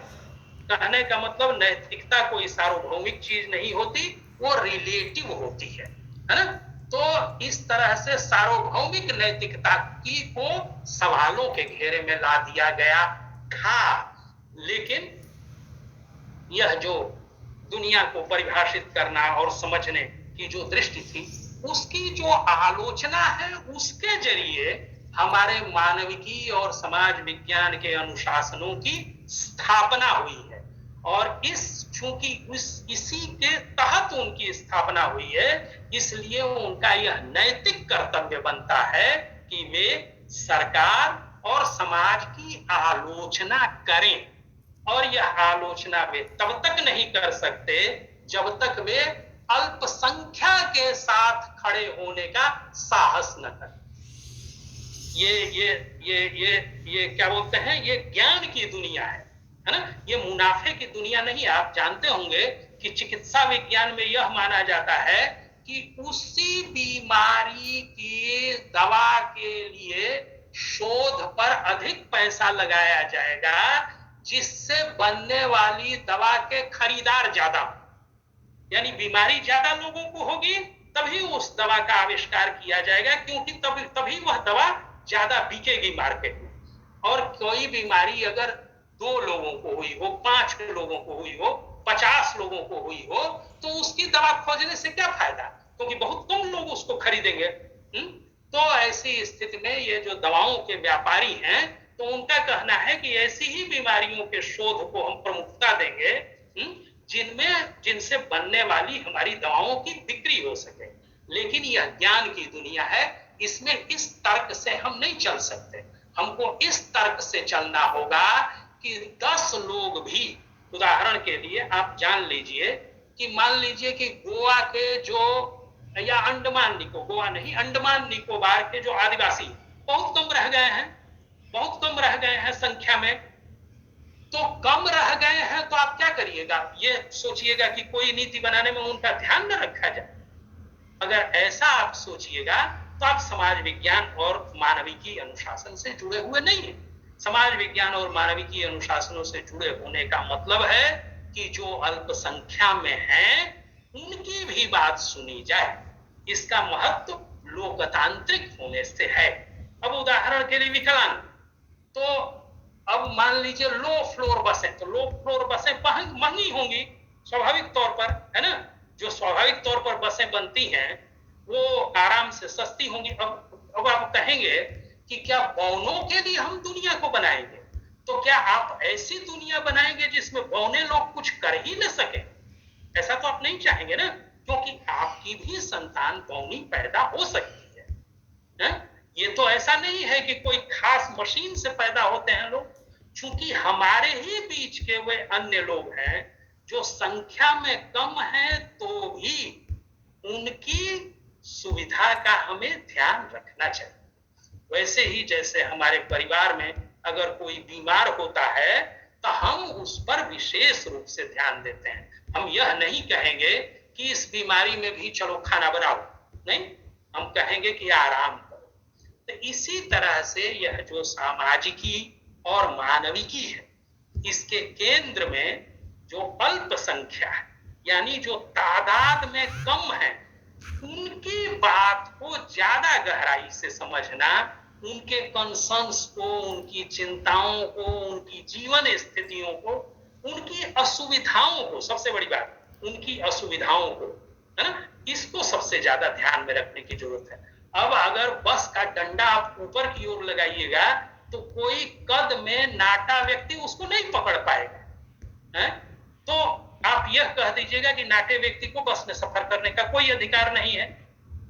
कहने का मतलब नैतिकता कोई सार्वभौमिक चीज नहीं होती, वो रिलेटिव होती है ना। तो इस तरह से सार्वभौमिक नैतिकता की को सवालों के घेरे में ला दिया गया था। लेकिन यह जो दुनिया को परिभाषित करना और समझने की जो दृष्टि थी, उसकी जो आलोचना है, उसके जरिए हमारे मानविकी और समाज विज्ञान के अनुशासनों की स्थापना हुई है। और चूंकि इसी के तहत उनकी स्थापना हुई है, इसलिए उनका यह नैतिक कर्तव्य बनता है कि वे सरकार और समाज की आलोचना करें। और यह आलोचना वे तब तक नहीं कर सकते जब तक वे अल्पसंख्या के साथ खड़े होने का साहस न करें। ये क्या बोलते हैं, ये ज्ञान की दुनिया है ना, ये मुनाफे की दुनिया नहीं। आप जानते होंगे कि चिकित्सा विज्ञान में यह माना जाता है कि उसी बीमारी की दवा के लिए शोध पर अधिक पैसा लगाया जाएगा जिससे बनने वाली दवा के खरीदार ज्यादा, यानी बीमारी ज्यादा लोगों को होगी तभी उस दवा का आविष्कार किया जाएगा, क्योंकि तभी वह दवा ज्यादा बिकेगी मार्केट में। और कोई बीमारी अगर 2 लोगों को हुई हो, 5 लोगों को हुई हो, 50 लोगों को हुई हो, तो उसकी दवा खोजने से क्या फायदा, क्योंकि बहुत कम लोग उसको खरीदेंगे। तो ऐसी स्थिति में ये जो दवाओं के व्यापारी हैं, तो उनका कहना है कि ऐसी ही बीमारियों के शोध को हम प्रमुखता देंगे जिनसे बनने वाली हमारी दवाओं की बिक्री हो सके। लेकिन यह ज्ञान की दुनिया है, इसमें इस तर्क से हम नहीं चल सकते। हमको इस तर्क से चलना होगा कि 10 लोग भी, उदाहरण के लिए आप जान लीजिए कि मान लीजिए कि गोवा के जो, या अंडमान निकोबार, गोवा नहीं, अंडमान निकोबार के जो आदिवासी बहुत कम रह गए हैं, बहुत कम रह गए हैं संख्या में। तो कम रह गए हैं तो आप क्या करिएगा? ये सोचिएगा कि कोई नीति बनाने में उनका ध्यान न रखा जाए। अगर ऐसा आप सोचिएगा तो आप समाज विज्ञान और मानविकी अनुशासन से जुड़े हुए नहीं हैं। समाज विज्ञान और मानविकी अनुशासनों से जुड़े होने का मतलब है कि जो अल्पसंख्या में हैं उनकी भी बात सुनी जाए। इसका महत्व लोकतांत्रिक होने से है। अब उदाहरण के लिए विकलांग, तो अब मान लीजिए लो फ्लोर बसें, तो लो फ्लोर बसें महंगी होंगी स्वाभाविक तौर पर, है ना। जो स्वाभाविक तौर पर बसें बनती हैं वो आराम से सस्ती होंगी। अब आप कहेंगे कि क्या बौनों के लिए हम दुनिया को बनाएंगे? तो क्या आप ऐसी दुनिया बनाएंगे जिसमें बौने लोग कुछ कर ही न सके? ऐसा तो आप नहीं चाहेंगे ना, क्योंकि आपकी भी संतान बौनी पैदा हो सकती है। ये तो ऐसा नहीं है कि कोई खास मशीन से पैदा होते हैं लोग। चूंकि हमारे ही बीच के वे अन्य लोग हैं जो संख्या में कम हैं, तो भी उनकी सुविधा का हमें ध्यान रखना चाहिए। वैसे ही जैसे हमारे परिवार में अगर कोई बीमार होता है तो हम उस पर विशेष रूप से ध्यान देते हैं। हम यह नहीं कहेंगे कि इस बीमारी में भी चलो खाना बनाओ, नहीं, हम कहेंगे कि आराम करो। तो इसी तरह से यह जो सामाजिकी और मानविकी है, इसके केंद्र में जो अल्पसंख्या है, यानी जो तादाद में कम है, उनकी बात को ज्यादा गहराई से समझना, उनके कंसर्न्स को, उनकी चिंताओं को, उनकी जीवन स्थितियों को, उनकी असुविधाओं को, सबसे बड़ी बात उनकी असुविधाओं को, है ना, इसको सबसे ज्यादा ध्यान में रखने की जरूरत है। अब अगर बस का डंडा आप ऊपर की ओर लगाइएगा तो कोई कद में नाटा व्यक्ति उसको नहीं पकड़ पाएगा, है? तो आप यह कह दीजिएगा कि नाटे व्यक्ति को बस में सफर करने का कोई अधिकार नहीं है,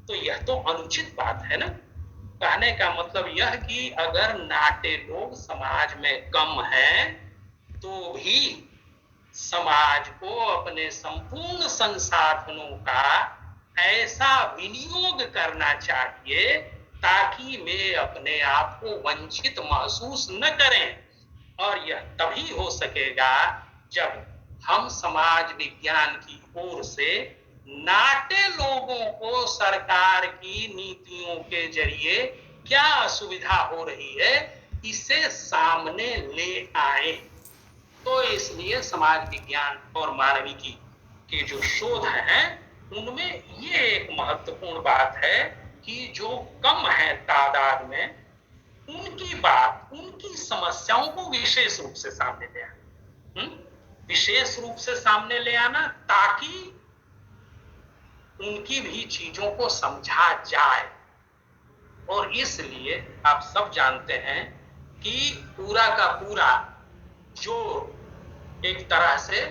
तो यह तो अनुचित बात है ना। कहने का मतलब यह कि अगर नाटे लोग समाज में कम हैं तो भी समाज को अपने संपूर्ण संसाधनों का ऐसा विनियोग करना चाहिए ताकि वे अपने आप को वंचित महसूस न करें। और यह तभी हो सकेगा जब हम समाज विज्ञान की ओर से नाटे लोगों को सरकार की नीतियों के जरिए क्या असुविधा हो रही है इसे सामने ले आए। तो इसलिए समाज विज्ञान और मानविकी के जो शोध हैं उनमें ये एक महत्वपूर्ण बात है कि जो कम है तादाद में, उनकी बात, उनकी समस्याओं को विशेष रूप से सामने ले आना, विशेष रूप से सामने ले आना ताकि उनकी भी चीजों को समझा जाए। और इसलिए आप सब जानते हैं कि पूरा का पूरा जो एक तरह से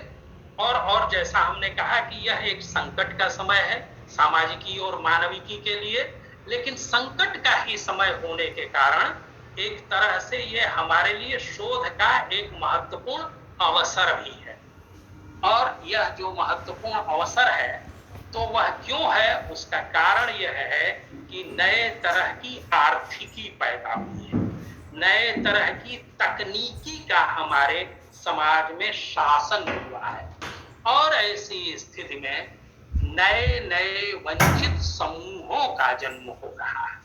और जैसा हमने कहा कि यह एक संकट का समय है सामाजिकी और मानविकी के लिए, लेकिन संकट का ही समय होने के कारण एक तरह से यह हमारे लिए शोध का एक महत्वपूर्ण अवसर भी है। और यह जो महत्वपूर्ण अवसर है तो वह क्यों है, उसका कारण यह है कि नए तरह की आर्थिकी पैदा हुई है, नए तरह की तकनीकी का हमारे समाज में शासन हुआ है। और ऐसी स्थिति में नए नए वंचित समूहों का जन्म हो रहा है।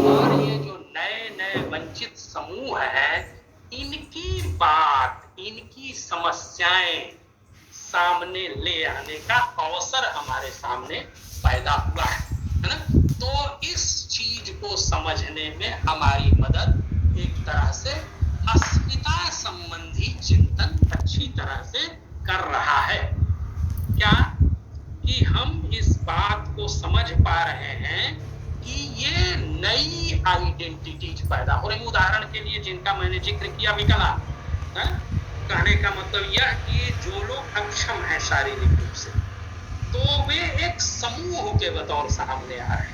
और ये जो नए नए वंचित समूह हैं, इनकी बात, इनकी समस्याएं सामने ले आने का अवसर हमारे सामने पैदा हुआ है ना। तो इस चीज को समझने में हमारी मदद एक तरह से अस्मिता संबंधी चिंतन अच्छी तरह से कर रहा है। क्या कि हम इस बात को समझ पा रहे हैं कि कि ये नई आइडेंटिटीज पैदा हो रही। उदाहरण के लिए जिनका मैंने जिक्र किया विकलांग, कहने का मतलब यह कि जो लोग अक्षम हैं शारीरिक रूप से, तो वे एक समूह के बतौर सामने आ रहे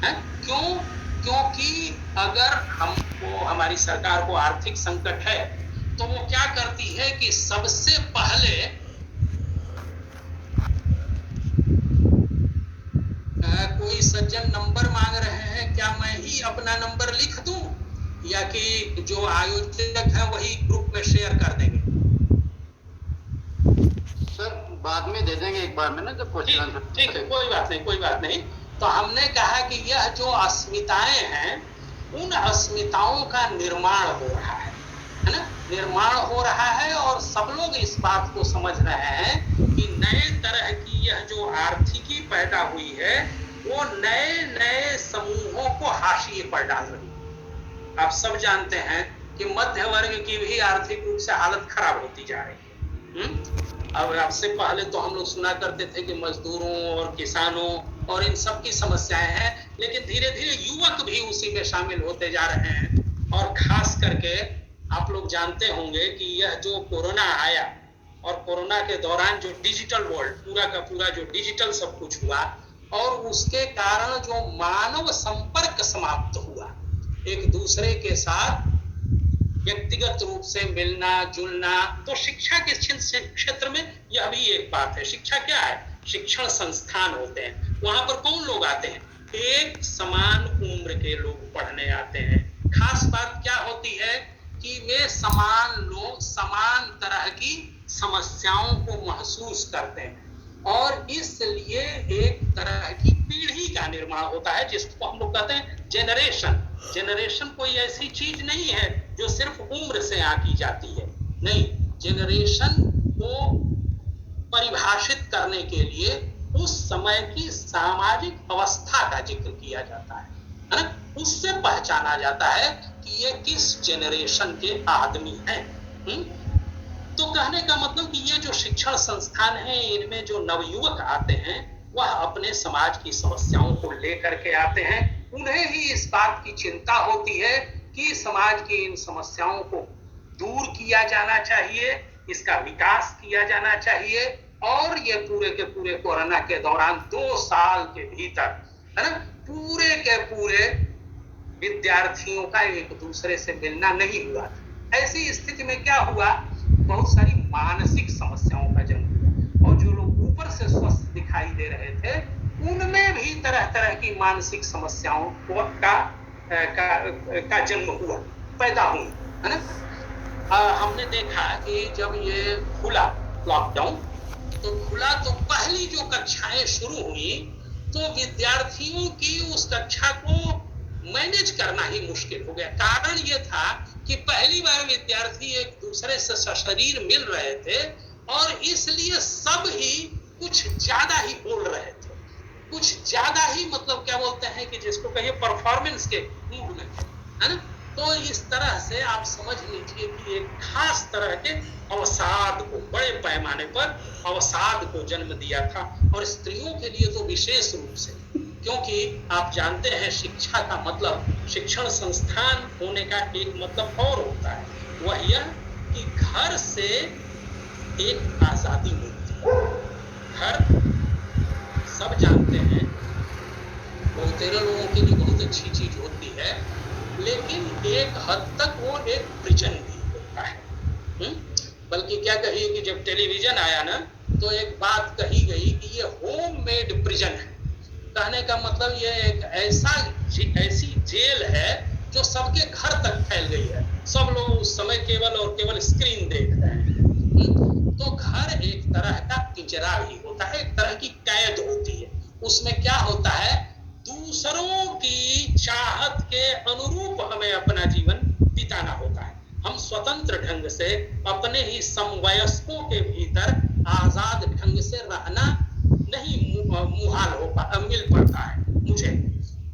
हैं। क्यों? क्योंकि अगर हमको, हमारी सरकार को आर्थिक संकट है, तो वो क्या करती है कि सबसे पहले कोई सज्जन नंबर मांग रहे हैं, क्या मैं ही अपना नंबर लिख दूं, या कि जो आयोजक है वही ग्रुप में शेयर कर देंगे? सर बाद में दे देंगे एक बार में ना, जब क्वेश्चन। ठीक है, कोई बात नहीं, कोई बात नहीं। तो हमने कहा कि यह जो अस्मिताएं हैं, उन अस्मिताओं का निर्माण हो रहा है ना, निर्माण हो रहा है, और सब लोग इस बात को समझ रहे हैं कि नए तरह की यह जो आर्थिकी पैदा हुई है, वो नए नए समूहों को हाशिए पर डाल रही है। आप सब जानते हैं कि मध्य वर्ग की भी आर्थिक रूप से हालत खराब होती जा रही है। अब आपसे पहले तो हम लोग सुना करते थे कि मजदूरों और किसानों और इन सब की समस्याएं हैं, लेकिन धीरे धीरे युवक भी उसी में शामिल होते जा रहे हैं। और खास करके आप लोग जानते होंगे कि यह जो कोरोना आया, और कोरोना के दौरान जो डिजिटल वर्ल्ड, पूरा का पूरा जो डिजिटल सब कुछ हुआ, और उसके कारण जो मानव संपर्क समाप्त हुआ, एक दूसरे के साथ व्यक्तिगत रूप से मिलना जुलना, तो शिक्षा के क्षेत्र में यह भी एक बात है। शिक्षा क्या है? शिक्षण संस्थान होते हैं, वहां पर कौन लोग आते हैं? एक समान उम्र के लोग पढ़ने आते हैं। खास बात क्या होती है कि वे समान लोग समान तरह की समस्याओं को महसूस करते हैं, और इसलिए एक तरह की पीढ़ी का निर्माण होता है, जिसको हम लोग कहते हैं जेनरेशन। जेनरेशन कोई ऐसी चीज नहीं है जो सिर्फ उम्र से आंकी जाती है, नहीं। जेनरेशन को परिभाषित करने के लिए उस समय की सामाजिक अवस्था का जिक्र किया जाता है ना, उससे पहचाना जाता है कि ये किस जेनरेशन के आदमी हैं। तो कहने का मतलब कि ये जो शिक्षण संस्थान है, इनमें जो नवयुवक आते हैं, वह अपने समाज की समस्याओं को लेकर के आते हैं। उन्हें ही इस बात की चिंता होती है कि समाज की इन समस्याओं को दूर किया जाना चाहिए, इसका विकास किया जाना चाहिए, और ये पूरे के पूरे कोरोना के दौरान 2 साल के भीतर, है ना, पूरे के पूरे विद्यार्थियों का एक दूसरे से मिलना नहीं हुआ। ऐसी स्थिति में क्या हुआ? बहुत सारी मानसिक समस्याओं का जन्म हुआ, और जो लोग ऊपर से स्वस्थ दिखाई दे रहे थे, उनमें भी तरह तरह की मानसिक समस्याओं का जन्म हुआ, पैदा हुई, है ना। हमने देखा कि जब ये खुला लॉकडाउन, तो खुला तो पहली जो कक्षाएं शुरू हुई, तो विद्यार्थियों की उस कक्षा को मैनेज करना ही मुश्किल हो गया। कारण ये था कि पहली बार विद्यार्थी एक दूसरे से सशरीर मिल रहे थे, और इसलिए सब ही कुछ ज्यादा ही बोल रहे थे, कुछ ज्यादा ही, मतलब क्या बोलते हैं कि जिसको कहिए परफॉर्मेंस के मूड में, है ना। तो इस तरह से आप समझ लीजिए कि एक खास तरह के अवसाद को, बड़े पैमाने पर अवसाद को जन्म दिया था, और स्त्रियों के लिए तो विशेष रूप से, क्योंकि आप जानते हैं शिक्षा का मतलब, शिक्षण संस्थान होने का एक मतलब और होता है, वह यह कि घर से एक आजादी मिलती है। घर सब जानते हैं, बहुतेरे लोगों के लिए बहुत अच्छी चीज होती है, लेकिन एक हद तक वो एक प्रिजन भी होता है। बल्कि क्या कहिए कि जब टेलीविजन आया ना, तो एक बात कही गई कि ये होम मेड प्रिजन है। कहने का मतलब ये एक ऐसी जेल है जो सबके घर तक फैल गई है, सब लोग उस समय केवल और केवल स्क्रीन देख रहे हैं। तो घर एक तरह का पिंजरा भी होता है, एक तरह की कैद होती है। उसमें क्या होता है, दूसरों की चाहत के अनुरूप हमें अपना जीवन बिताना होता है। हम स्वतंत्र ढंग से अपने ही समवयस्कों के भीतर आजाद ढंग से रहना नहीं मुहाल मिल पड़ता है मुझे।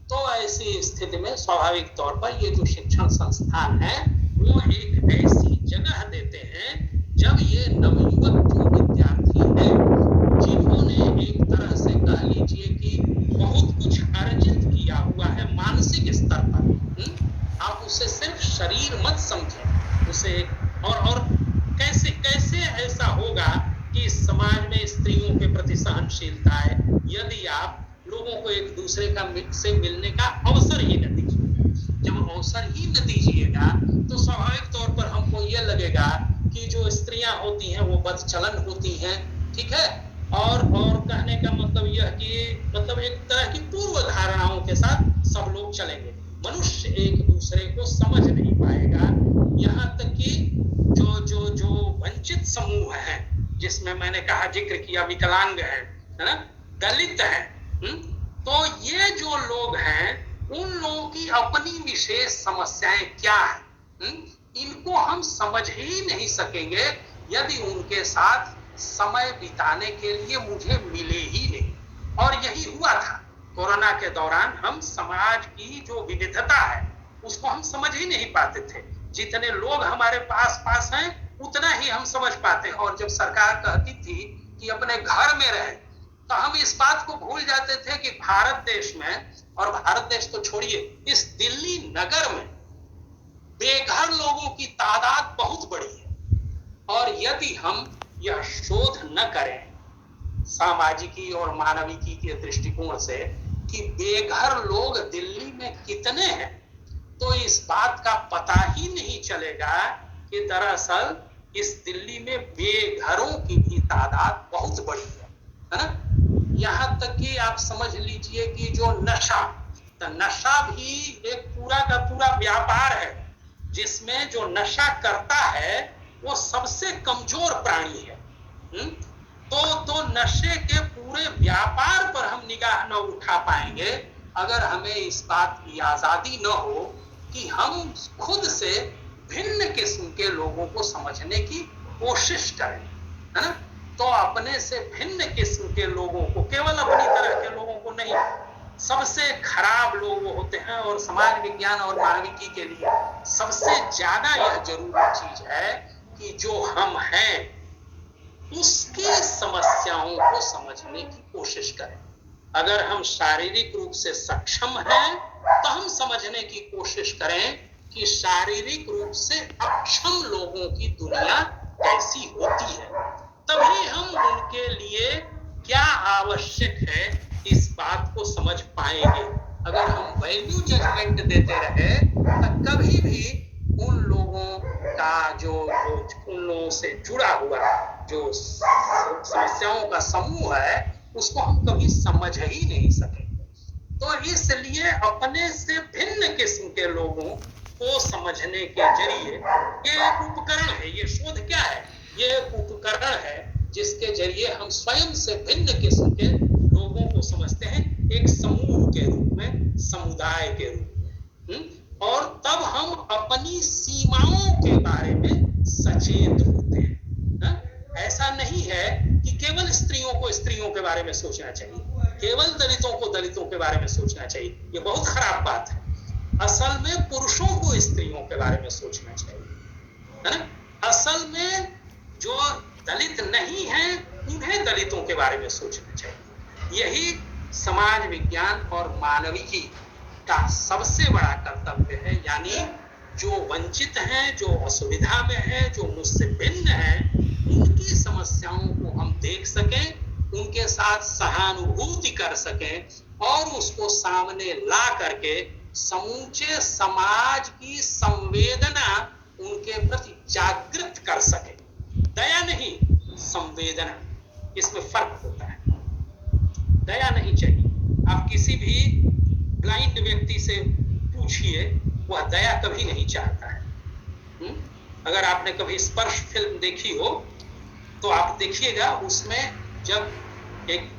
तो ऐसी स्थिति में स्वाभाविक तौर पर ये जो शिक्षण संस्थान है, वो एक ऐसी जगह देते हैं जब ये नवयुवक जो विद्यार्थी हैं, जिन्होंने एक तरह से कह लीजिए कि बहुत कुछ अर्जित किया हुआ समाज में स्त्रियों के प्रति सहनशीलता है, यदि आप लोगों को एक दूसरे से मिलने का अवसर ही न दीजिए। जब अवसर ही न दीजिएगा तो स्वाभाविक तौर पर हमको ये लगेगा कि जो स्त्रियां होती हैं वो बदचलन होती हैं, ठीक है। और कहने का मतलब यह कि मतलब एक तरह की पूर्व धारणाओं के साथ सब लोग चलेंगे। मनुष्य एक दूसरे को समझ नहीं पाएगा। यहाँ तक कि जो वंचित समूह है, जिसमें मैंने कहा जिक्र किया विकलांग है ना, दलित है, तो ये जो लोग हैं उन लोगों की अपनी विशेष समस्याएं क्या है, इनको हम समझ ही नहीं सकेंगे यदि उनके साथ समय बिताने के लिए मुझे मिले ही नहीं। और यही हुआ था कोरोना के दौरान। हम समाज की जो विविधता है उसको हम समझ ही नहीं पाते थे। जितने लोग हमारे पास हैं उतना ही हम समझ पाते हैं। और जब सरकार कहती थी कि अपने घर में रहे, तो हम इस बात को भूल जाते थे कि भारत देश में, और भारत देश तो छोड़िए, इस दिल्ली नगर में बेघर लोगों की तादाद बहुत बड़ी है। और यदि हम यह शोध न करें सामाजिकी और मानविकी के दृष्टिकोण से कि बेघर लोग दिल्ली में कितने हैं, तो इस बात का पता ही नहीं चलेगा कि दरअसल इस दिल्ली में बेघरों की भी तादाद बहुत बड़ी है ना। यहाँ तक कि आप समझ लीजिए कि जो नशा, तो नशा भी एक पूरा का पूरा व्यापार है, जिसमें जो नशा करता है वो सबसे कमजोर प्राणी है। तो नशे के पूरे व्यापार पर हम निगाह न उठा पाएंगे अगर हमें इस बात की आजादी न हो कि हम खुद से भिन्न किस्म के लोगों को समझने की कोशिश करें, है ना। तो अपने से भिन्न किस्म के लोगों को, केवल अपनी तरह के लोगों को नहीं, सबसे खराब लोग वो होते हैं। और समाज विज्ञान और मानविकी के लिए सबसे ज्यादा यह जरूरी चीज है कि जो हम हैं उसकी समस्याओं को समझने की कोशिश करें। अगर हम शारीरिक रूप से सक्षम हैं तो हम समझने की कोशिश करें कि शारीरिक रूप से अक्षम लोगों की दुनिया कैसी होती है। तभी हम उनके लिए क्या आवश्यक है इस बात को समझ पाएंगे। अगर हम वैल्यू जजमेंट देते रहे तो कभी भी उन लोगों का जो उन लोगों से जुड़ा हुआ जो समस्याओं का समूह है उसको हम कभी समझ ही नहीं सकेंगे। तो इसलिए अपने से भिन्न किस्म के लोगों को समझने के जरिए ये एक उपकरण है। ये शोध क्या है? ये एक उपकरण है जिसके जरिए हम स्वयं से भिन्न किस्म के लोगों को समझते हैं, एक समूह के रूप में, समुदाय के रूप में। और तब हम अपनी सीमाओं के बारे में सचेत होते हैं। ऐसा नहीं है कि केवल स्त्रियों को स्त्रियों के बारे में सोचना चाहिए, केवल दलितों को दलितों के बारे में सोचना चाहिए, ये बहुत खराब बात है। असल में पुरुषों को स्त्रियों के बारे में सोचना चाहिए, है ना। असल में जो दलित नहीं है उन्हें दलितों के बारे में सोचना चाहिए। यही समाज विज्ञान और मानविकी का सबसे बड़ा कर्तव्य है। यानी जो वंचित हैं, जो असुविधा में हैं, जो मुझसे भिन्न हैं, उनकी समस्याओं को हम देख सकें, उनके साथ सहानुभूति कर सकें और उसको सामने ला करके समूचे समाज की संवेदना उनके प्रति जागृत कर सके। दया नहीं, संवेदना, इसमें फर्क होता है। दया नहीं चाहिए। आप किसी भी ब्लाइंड व्यक्ति से पूछिए, वह दया कभी नहीं चाहता है। अगर आपने कभी स्पर्श फिल्म देखी हो तो आप देखिएगा, उसमें जब एक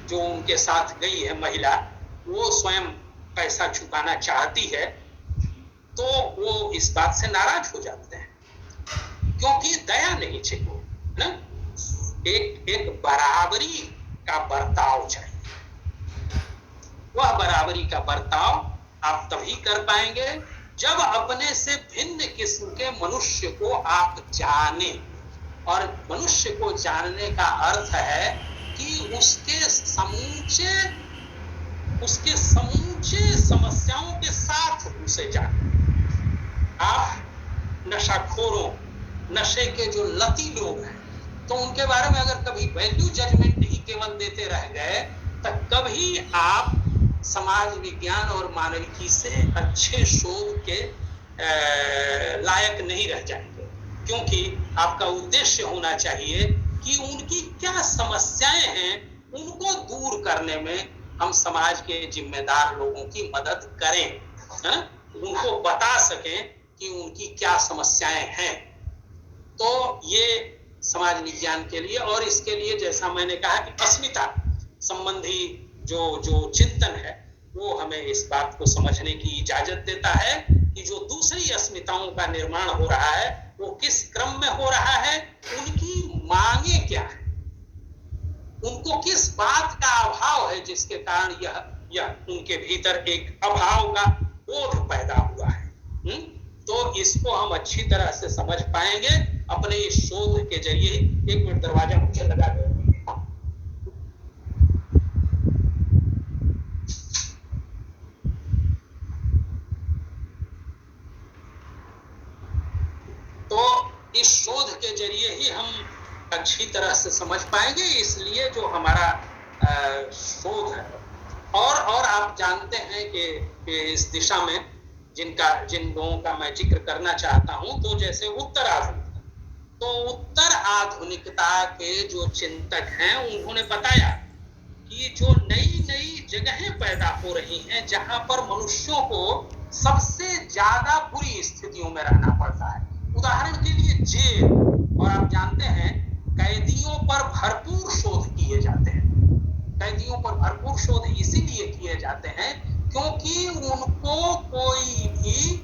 जो उनके साथ गई है महिला, वो स्वयं पैसा छुपाना चाहती है तो वो इस बात से नाराज हो जाते हैं, क्योंकि दया नहीं चाहिए ना। एक बराबरी का बर्ताव चाहिए। वह बराबरी का बर्ताव आप तभी कर पाएंगे जब अपने से भिन्न किस्म के मनुष्य को आप जाने। और मनुष्य को जानने का अर्थ है कि उसके समूचे समस्याओं के साथ उसे जाने। आप नशाखोरों, नशे के जो लती लोग हैं, तो उनके बारे में अगर कभी वैल्यू जजमेंट ही केवल देते रह गए तो कभी आप समाज विज्ञान और मानविकी से अच्छे शोध के लायक नहीं रह जाएंगे, क्योंकि आपका उद्देश्य होना चाहिए कि उनकी क्या समस्याएं हैं उनको दूर करने में हम समाज के जिम्मेदार लोगों की मदद करें, है? उनको बता सकें कि उनकी क्या समस्याएं हैं। तो ये समाज विज्ञान के लिए, और इसके लिए जैसा मैंने कहा कि अस्मिता संबंधी जो चिंतन है वो हमें इस बात को समझने की इजाजत देता है कि जो दूसरी अस्मिताओं का निर्माण हो रहा है वो किस क्रम में हो रहा है, उनकी मांगे क्या है, उनको किस बात का अभाव है जिसके कारण यह उनके भीतर एक अभाव का बोध पैदा हुआ है। तो इसको हम अच्छी तरह से समझ पाएंगे अपने इस शोध के जरिए। 1 मिनट दरवाजा मुझे लगा दो। तो इस शोध के जरिए ही हम अच्छी तरह से समझ पाएंगे, इसलिए जो हमारा शोध है। और आप जानते हैं कि इस दिशा में जिन लोगों का मैं जिक्र करना चाहता हूं, तो जैसे उत्तर आधुनिकता के जो चिंतक हैं उन्होंने बताया कि जो नई नई जगहें पैदा हो रही हैं जहां पर मनुष्यों को सबसे ज्यादा बुरी स्थितियों में रहना पड़ता है, उदाहरण के लिए जेल। और आप जानते हैं कैदियों पर भरपूर शोध किए जाते हैं। कैदियों पर भरपूर शोध इसीलिए किए जाते हैं क्योंकि उनको कोई भी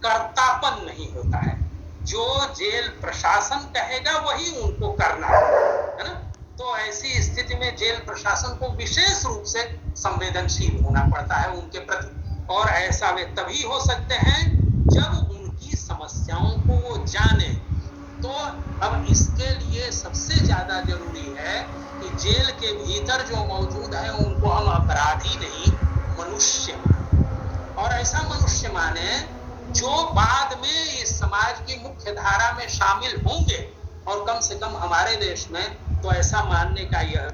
कर्तापन नहीं होता है। जो जेल प्रशासन कहेगा वही उनको करना है ना। तो ऐसी स्थिति में जेल प्रशासन को विशेष रूप से संवेदनशील होना पड़ता है उनके प्रति, और ऐसा वे तभी हो सकते हैं जब उनकी समस्याओं को वो जाने। तो अब इसके लिए सबसे ज्यादा जरूरी है कि जेल के भीतर जो मौजूद है उनको हम अपराधी नहीं मनुष्य माने, और ऐसा मनुष्य माने जो बाद में इस समाज की मुख्य धारा में शामिल होंगे। और कम से कम हमारे देश में तो ऐसा मानने का यह